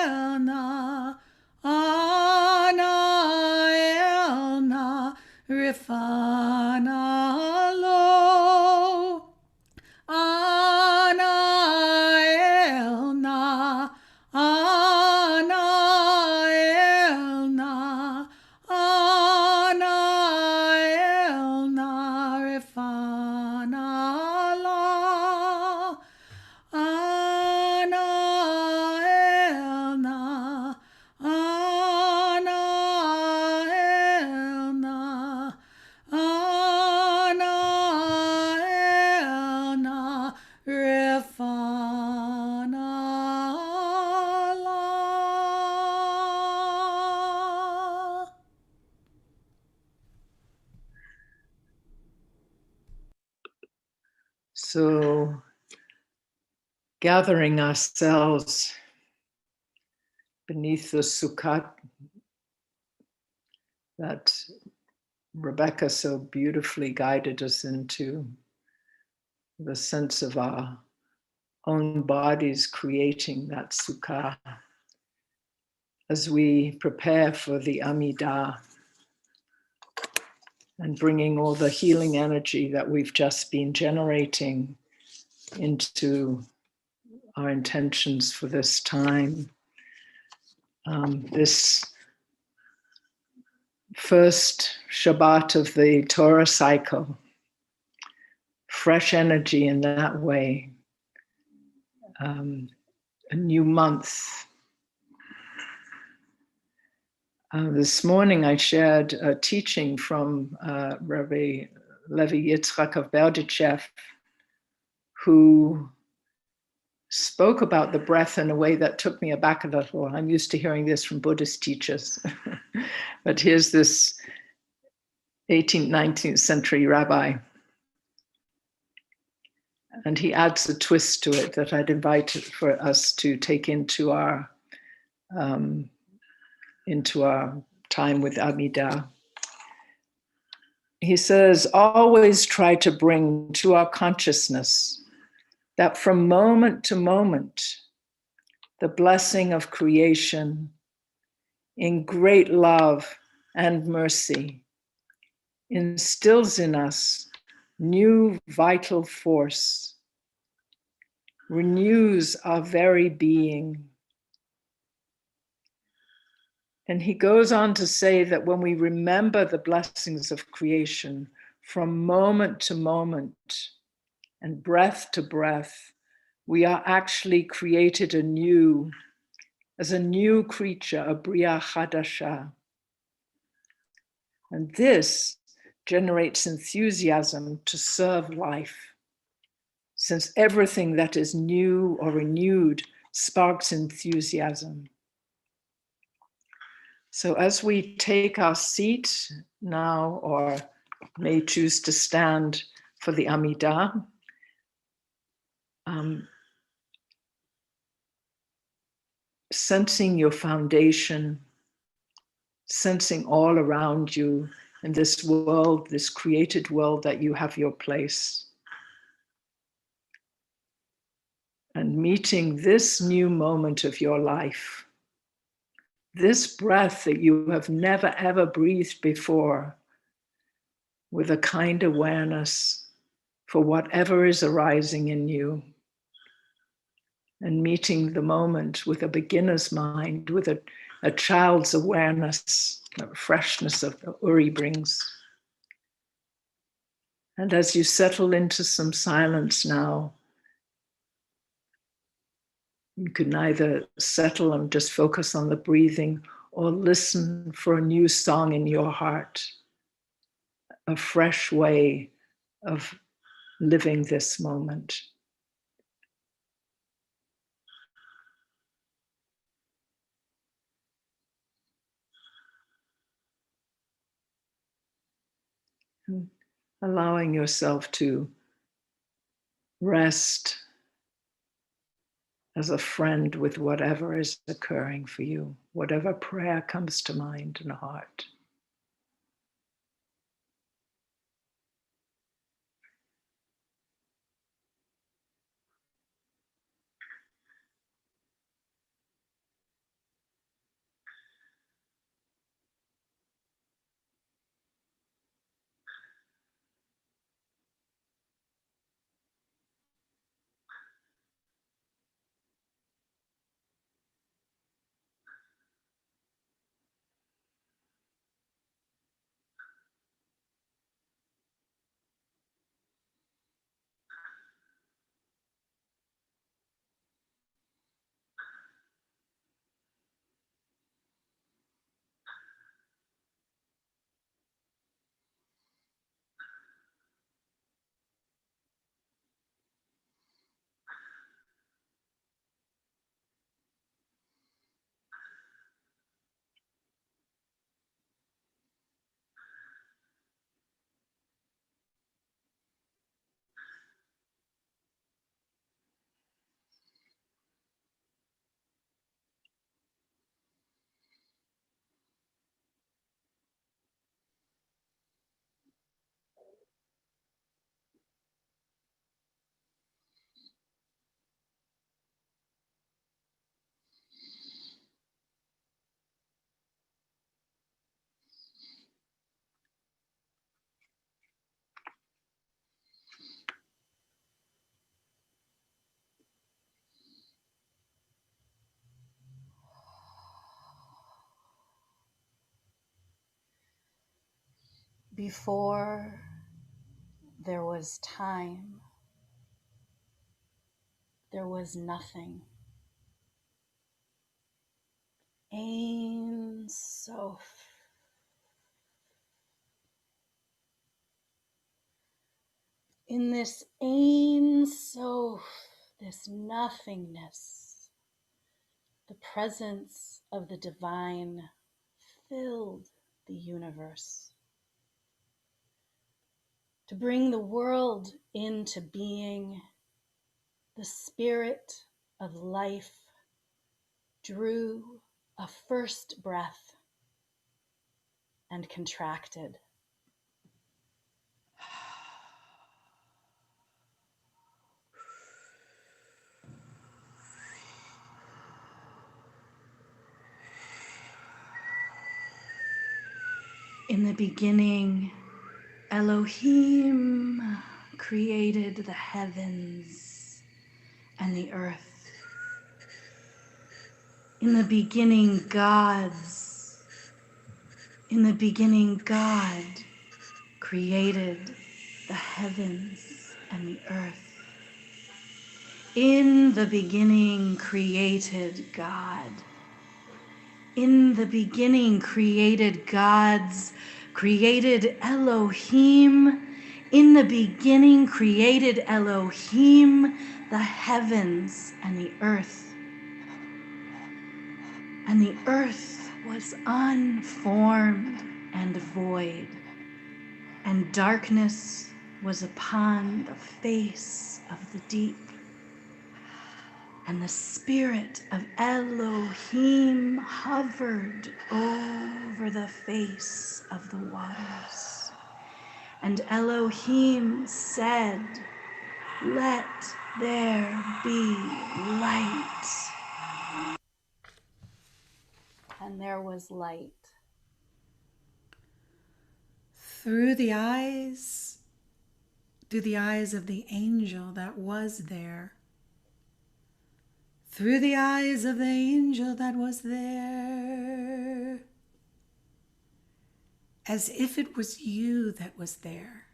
Elna, Ana Elna, Rifana Lo, Ana Elna, Ana Elna, Ana Elna, Rifana La, Ana Elna, Ana Elna, Ana Elna, Rifana La. So, gathering ourselves beneath the sukkah that Rebecca so beautifully guided us into, the sense of our own bodies creating that sukkah as we prepare for the Amidah and bringing all the healing energy that we've just been generating into our intentions for this time. This first Shabbat of the Torah cycle, fresh energy in that way, a new month. This morning I shared a teaching from Rabbi Levi Yitzchak of Berdichev, who spoke about the breath in a way that took me aback a little. I'm used to hearing this from Buddhist teachers. But here's this 18th, 19th century rabbi. And he adds a twist to it that I'd invite for us to take into our time with Amidah. He says, always try to bring to our consciousness that from moment to moment, the blessing of creation in great love and mercy instills in us new vital force, renews our very being. And he goes on to say that when we remember the blessings of creation from moment to moment and breath to breath, we are actually created anew as a new creature, a Bria Chadasha. And this generates enthusiasm to serve life, since everything that is new or renewed sparks enthusiasm. So as we take our seat now, or may choose to stand for the Amidah, sensing your foundation, sensing all around you in this world, this created world, that you have your place. And meeting this new moment of your life, this breath that you have never ever breathed before, with a kind awareness for whatever is arising in you. And meeting the moment with a beginner's mind, with a child's awareness, the freshness of the Uri brings. And as you settle into some silence now, you can either settle and just focus on the breathing, or listen for a new song in your heart, a fresh way of living this moment. And allowing yourself to rest as a friend with whatever is occurring for you, whatever prayer comes to mind in the heart. Before there was time, there was nothing. Ein Sof. In this Ein Sof, this nothingness, the presence of the divine filled the universe. To bring the world into being, the spirit of life drew a first breath and contracted. In the beginning, Elohim created the heavens and the earth. In the beginning, God created the heavens and the earth. In the beginning created God. In the beginning created gods, created Elohim. In the beginning created Elohim the heavens and the earth. And the earth was unformed and void, and darkness was upon the face of the deep. And the spirit of Elohim hovered over the face of the waters. And Elohim said, "Let there be light." And there was light. Through the eyes of the angel that was there. Through the eyes of the angel that was there. As if it was you that was there.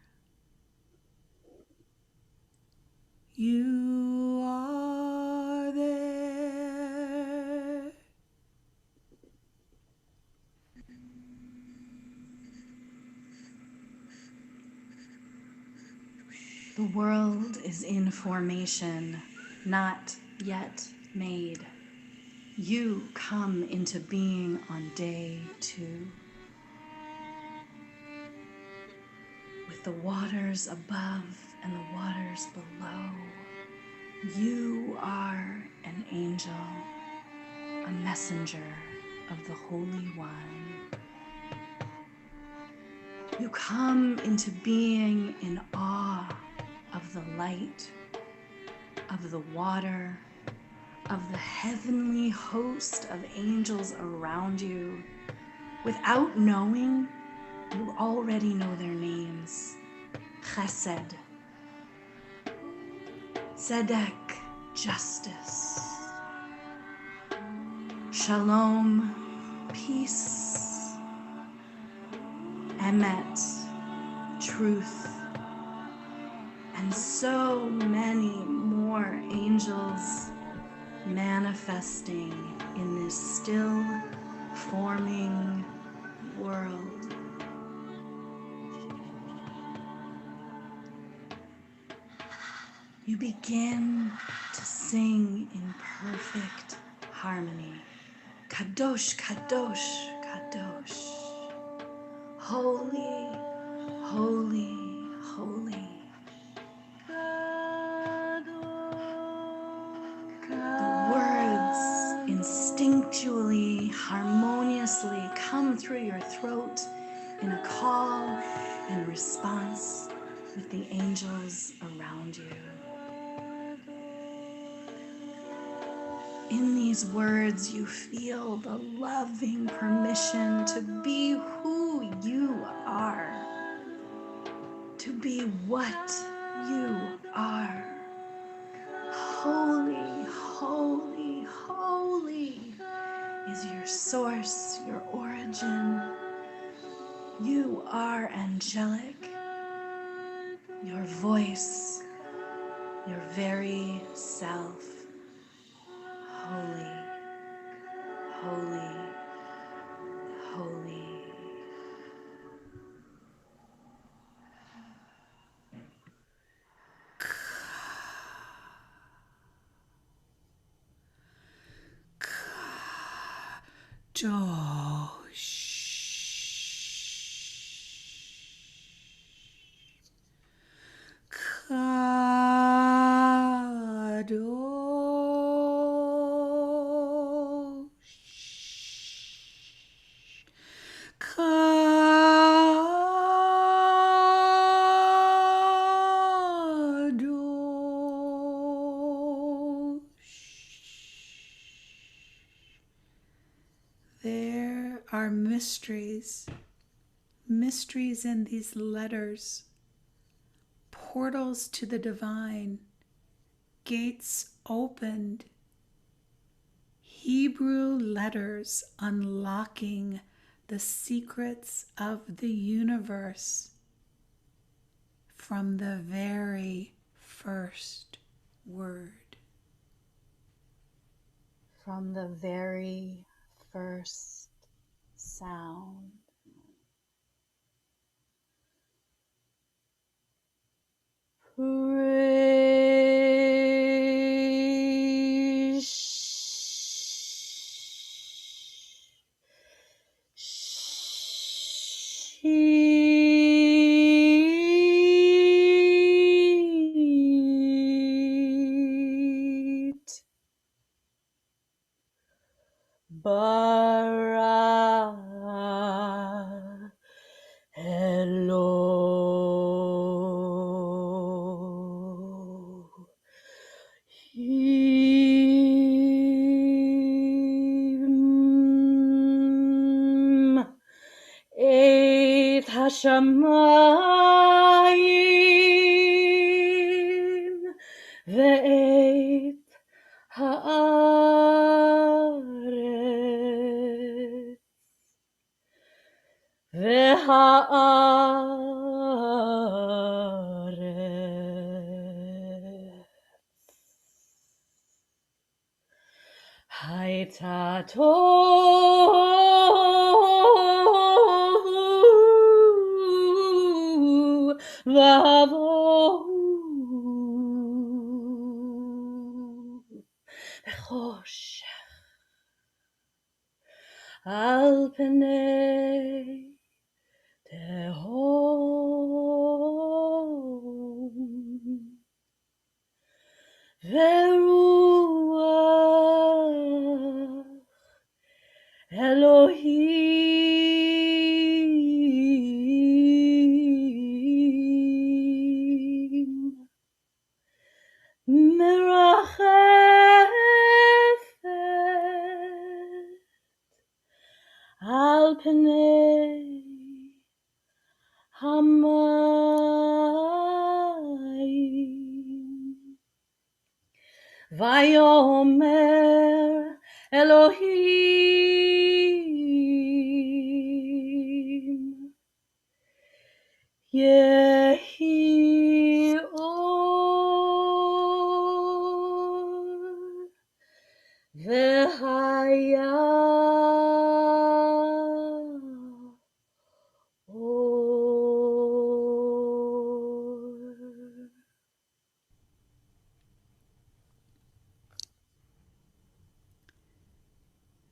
You are there. The world is in formation, not yet made. You come into being on day 2. With the waters above and the waters below, you are an angel, a messenger of the Holy One. You come into being in awe of the light, of the water, of the heavenly host of angels around you. Without knowing, you already know their names. Chesed, Tzedek, justice. Shalom, peace. Emet, truth. And so many more angels manifesting in this still forming world. You begin to sing in perfect harmony. Kadosh, Kadosh, Kadosh. Holy, holy, holy. The words instinctually, harmoniously come through your throat in a call and response with the angels around you. In these words, you feel the loving permission to be who you are, to be what you are. Holy, holy, holy is your source, your origin. You are angelic. Your voice, your very self. Holy, holy, holy. There are mysteries in these letters, portals to the divine, gates opened, Hebrew letters unlocking the secrets of the universe. from the very first word. From the very first sound. Bara Elohim et hashamayim ve'et haaretz ve'haaretz hayta tohu vavohu v'choshech al pnei tehom veruach Elohim merachefet al pnei hamayim Vayomer Elohim Yehi or V'haya or.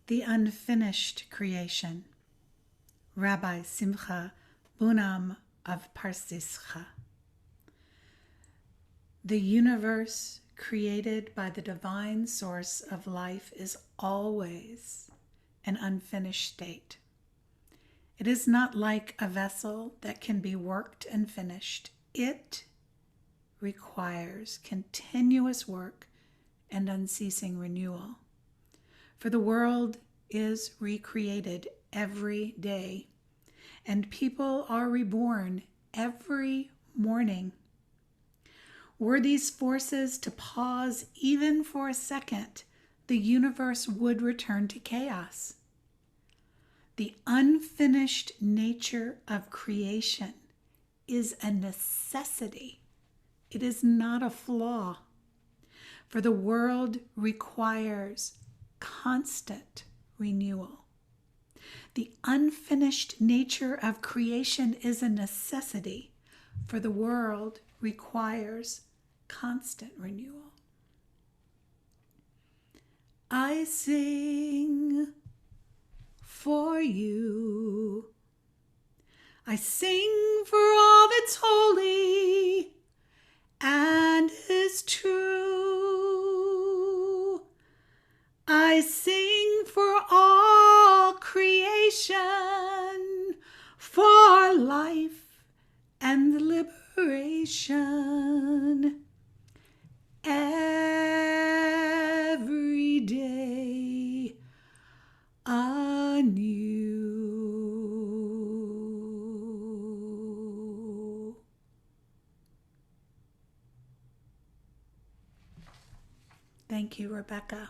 The Unfinished Creation. Rabbi Simcha Bunam of Parsischa. The universe created by the divine source of life is always an unfinished state. It is not like a vessel that can be worked and finished. It requires continuous work and unceasing renewal. For the world is recreated every day, and people are reborn every morning. Were these forces to pause even for a second, the universe would return to chaos. The unfinished nature of creation is a necessity. It is not a flaw, for the world requires constant renewal. The unfinished nature of creation is a necessity, for the world requires constant renewal. I sing for you. I sing for all that's holy and is true. I sing for all creation, for life and liberation. Every day anew. Thank you, Rebecca.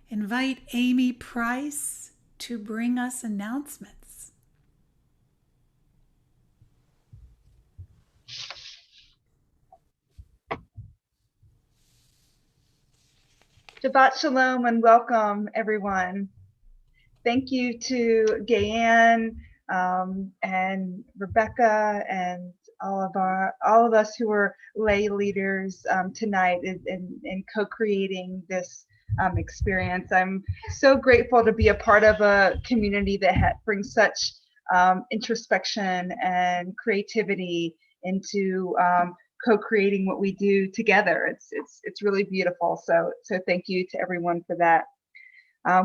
Invite Amy Price to bring us announcements. Shabbat Shalom and welcome, everyone. Thank you to Gayanne and Rebecca and all of us who were lay leaders tonight in co-creating this experience. I'm so grateful to be a part of a community that brings such introspection and creativity into co-creating what we do together. It's really beautiful. So thank you to everyone for that.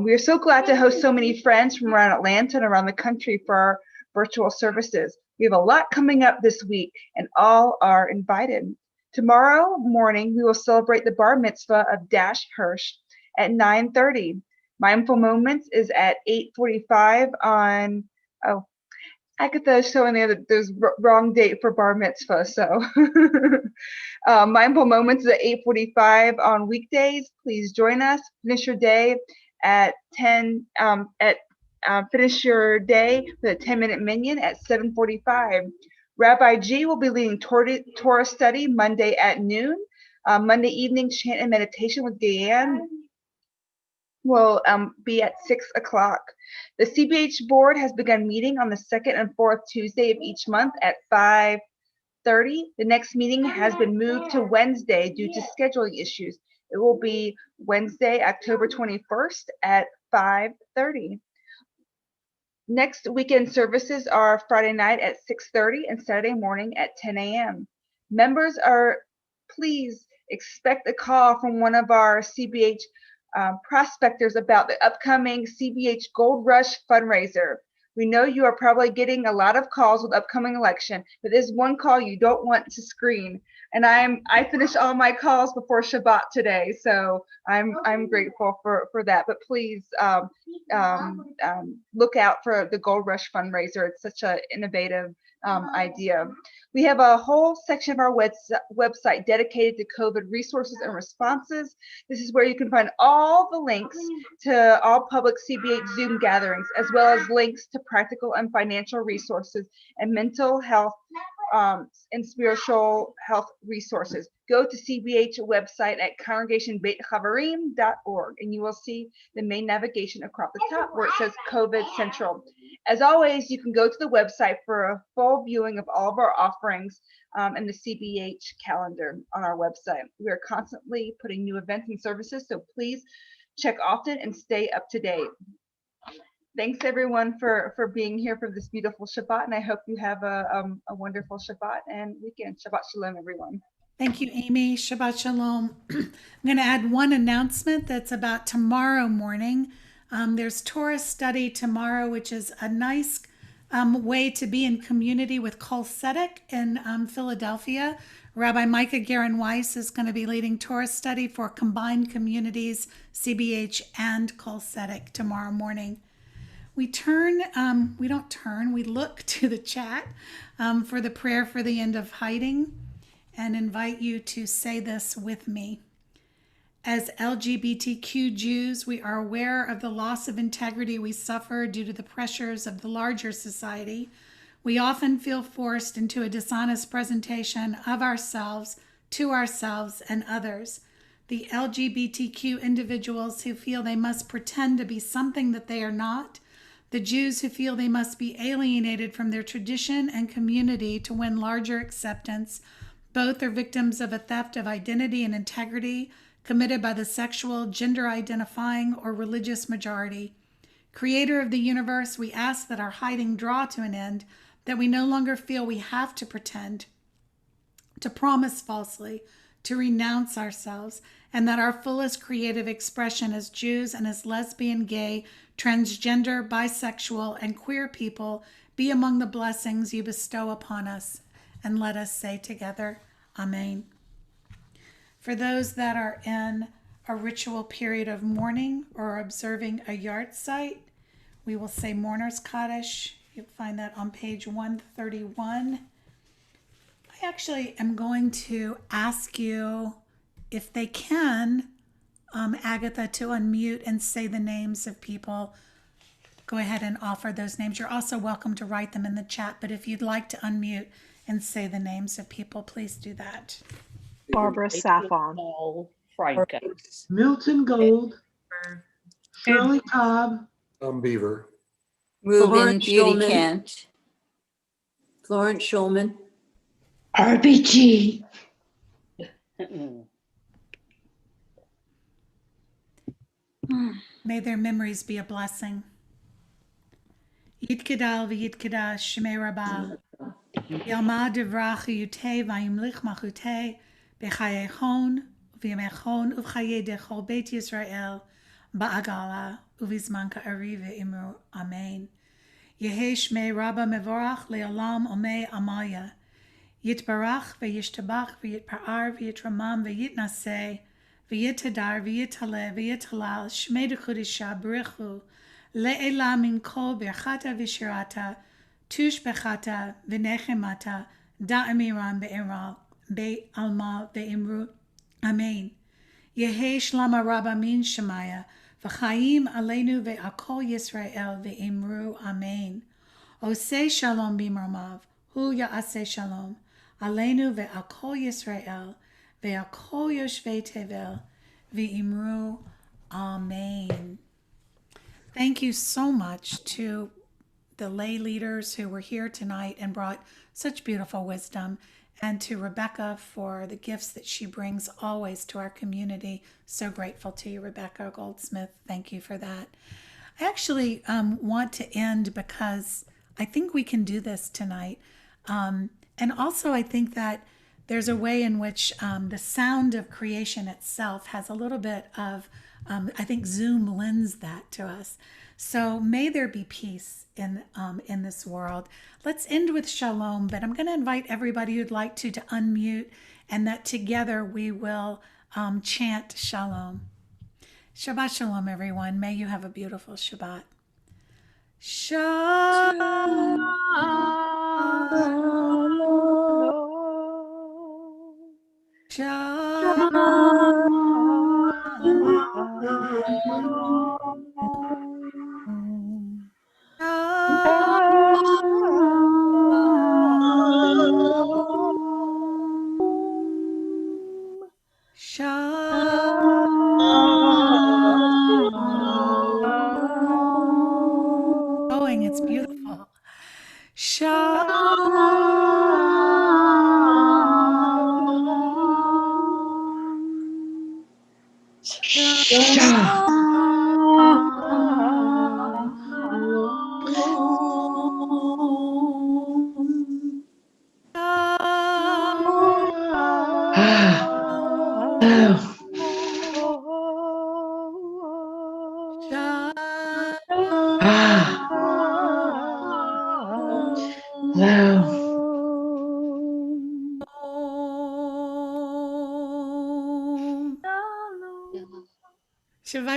We are so glad to host so many friends from around Atlanta and around the country for our virtual services. We have a lot coming up this week and all are invited. Tomorrow morning, we will celebrate the bar mitzvah of Dash Hirsch at 9:30. Mindful Moments is at 8:45 on, oh, Agatha is showing there that there's wrong date for bar mitzvah, so. Mindful Moments is at 8:45 on weekdays. Please join us. Finish your day at 10, finish your day with a 10-minute minyan at 7:45. Rabbi G will be leading Torah study Monday at noon. Monday evening chant and meditation with Gayanne will be at 6 o'clock. The CBH board has begun meeting on the second and fourth Tuesday of each month at 5:30. The next meeting has been moved to Wednesday due to scheduling issues. It will be Wednesday, October 21st at 5:30. Next weekend services are Friday night at 6:30 and Saturday morning at 10 a.m. Members please expect a call from one of our CBH prospectors about the upcoming CBH Gold Rush fundraiser. We know you are probably getting a lot of calls with upcoming election, but there's one call you don't want to screen. And I finished all my calls before Shabbat today, so I'm grateful for that. But please look out for the Gold Rush fundraiser. It's such an innovative idea. We have a whole section of our website dedicated to COVID resources and responses. This is where you can find all the links to all public CBH Zoom gatherings, as well as links to practical and financial resources and mental health and spiritual health resources. Go to CBH website at congregationbeitchavarim.org and you will see the main navigation across the top where it says COVID Central. As always, you can go to the website for a full viewing of all of our offerings and the CBH calendar on our website. We are constantly putting new events and services, so please check often and stay up to date. Thanks everyone for being here for this beautiful Shabbat, and I hope you have a wonderful Shabbat and weekend. Shabbat Shalom, everyone. Thank you, Amy. Shabbat Shalom. I'm going to add one announcement that's about tomorrow morning. There's Torah study tomorrow, which is a nice way to be in community with Kol Tzedek in Philadelphia. Rabbi Micah Garin Weiss is going to be leading Torah study for combined communities, CBH and Kol Tzedek tomorrow morning. We look to the chat for the prayer for the end of hiding and invite you to say this with me. As LGBTQ Jews, we are aware of the loss of integrity we suffer due to the pressures of the larger society. We often feel forced into a dishonest presentation of ourselves, to ourselves and others. The LGBTQ individuals who feel they must pretend to be something that they are not, the Jews who feel they must be alienated from their tradition and community to win larger acceptance, both are victims of a theft of identity and integrity committed by the sexual, gender-identifying, or religious majority. Creator of the universe, we ask that our hiding draw to an end, that we no longer feel we have to pretend, to promise falsely, to renounce ourselves, and that our fullest creative expression as Jews and as lesbian, gay, transgender, bisexual, and queer people be among the blessings you bestow upon us. And let us say together, Amen. For those that are in a ritual period of mourning or observing a yahrzeit, we will say Mourner's Kaddish. You'll find that on page 131. I actually am going to ask you if they can, Agatha, to unmute and say the names of people. Go ahead and offer those names. You're also welcome to write them in the chat, but if you'd like to unmute and say the names of people, please do that. Barbara Saffon. Franca. Milton Gold, Shirley Cobb, Beaver. Reuben Florence Beauty Shulman. Kent. Florence Shulman. RBG. May their memories be a blessing. Yitkadal v'yitkadash shmei rabbah. Yalma divrach yutei vayimlich machutei b'chayechon v'yamechon uv'chaye dechol beit Yisrael ba'agala uv'izman ka'ari v'imru amen. Yehi shmei rabba mevorach le'olam omei amaya. Yitbarach v'yishtabach v'yitpa'ar v'yitramam v'yitnaseh v'yitadar v'yitale v'yitalal shmei d'chudisha b'richu le'ela min kol birchata v'shirata tush bechata v'nechemata da'amiram be'alma ve'imru amen. Yehi shlama rabba min shemaya v'chaim aleinu ve'akol Yisrael ve'imru amen. Oseh shalom b'imramav hu ya'aseh shalom Aleinu ve'akol Yisrael ve'akol yoshvei tevel ve'imru amen. Thank you so much to the lay leaders who were here tonight and brought such beautiful wisdom, and to Rebecca for the gifts that she brings always to our community. So grateful to you, Rebecca Goldsmith. Thank you for that. I actually want to end because I think we can do this tonight. And also, I think that there's a way in which the sound of creation itself has a little bit of, I think Zoom lends that to us. So may there be peace in this world. Let's end with Shalom, but I'm going to invite everybody who'd like to unmute, and that together we will chant Shalom. Shabbat Shalom, everyone. May you have a beautiful Shabbat. Shalom. Going, it's beautiful. Shabbat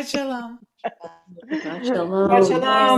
Shalom. Shalom.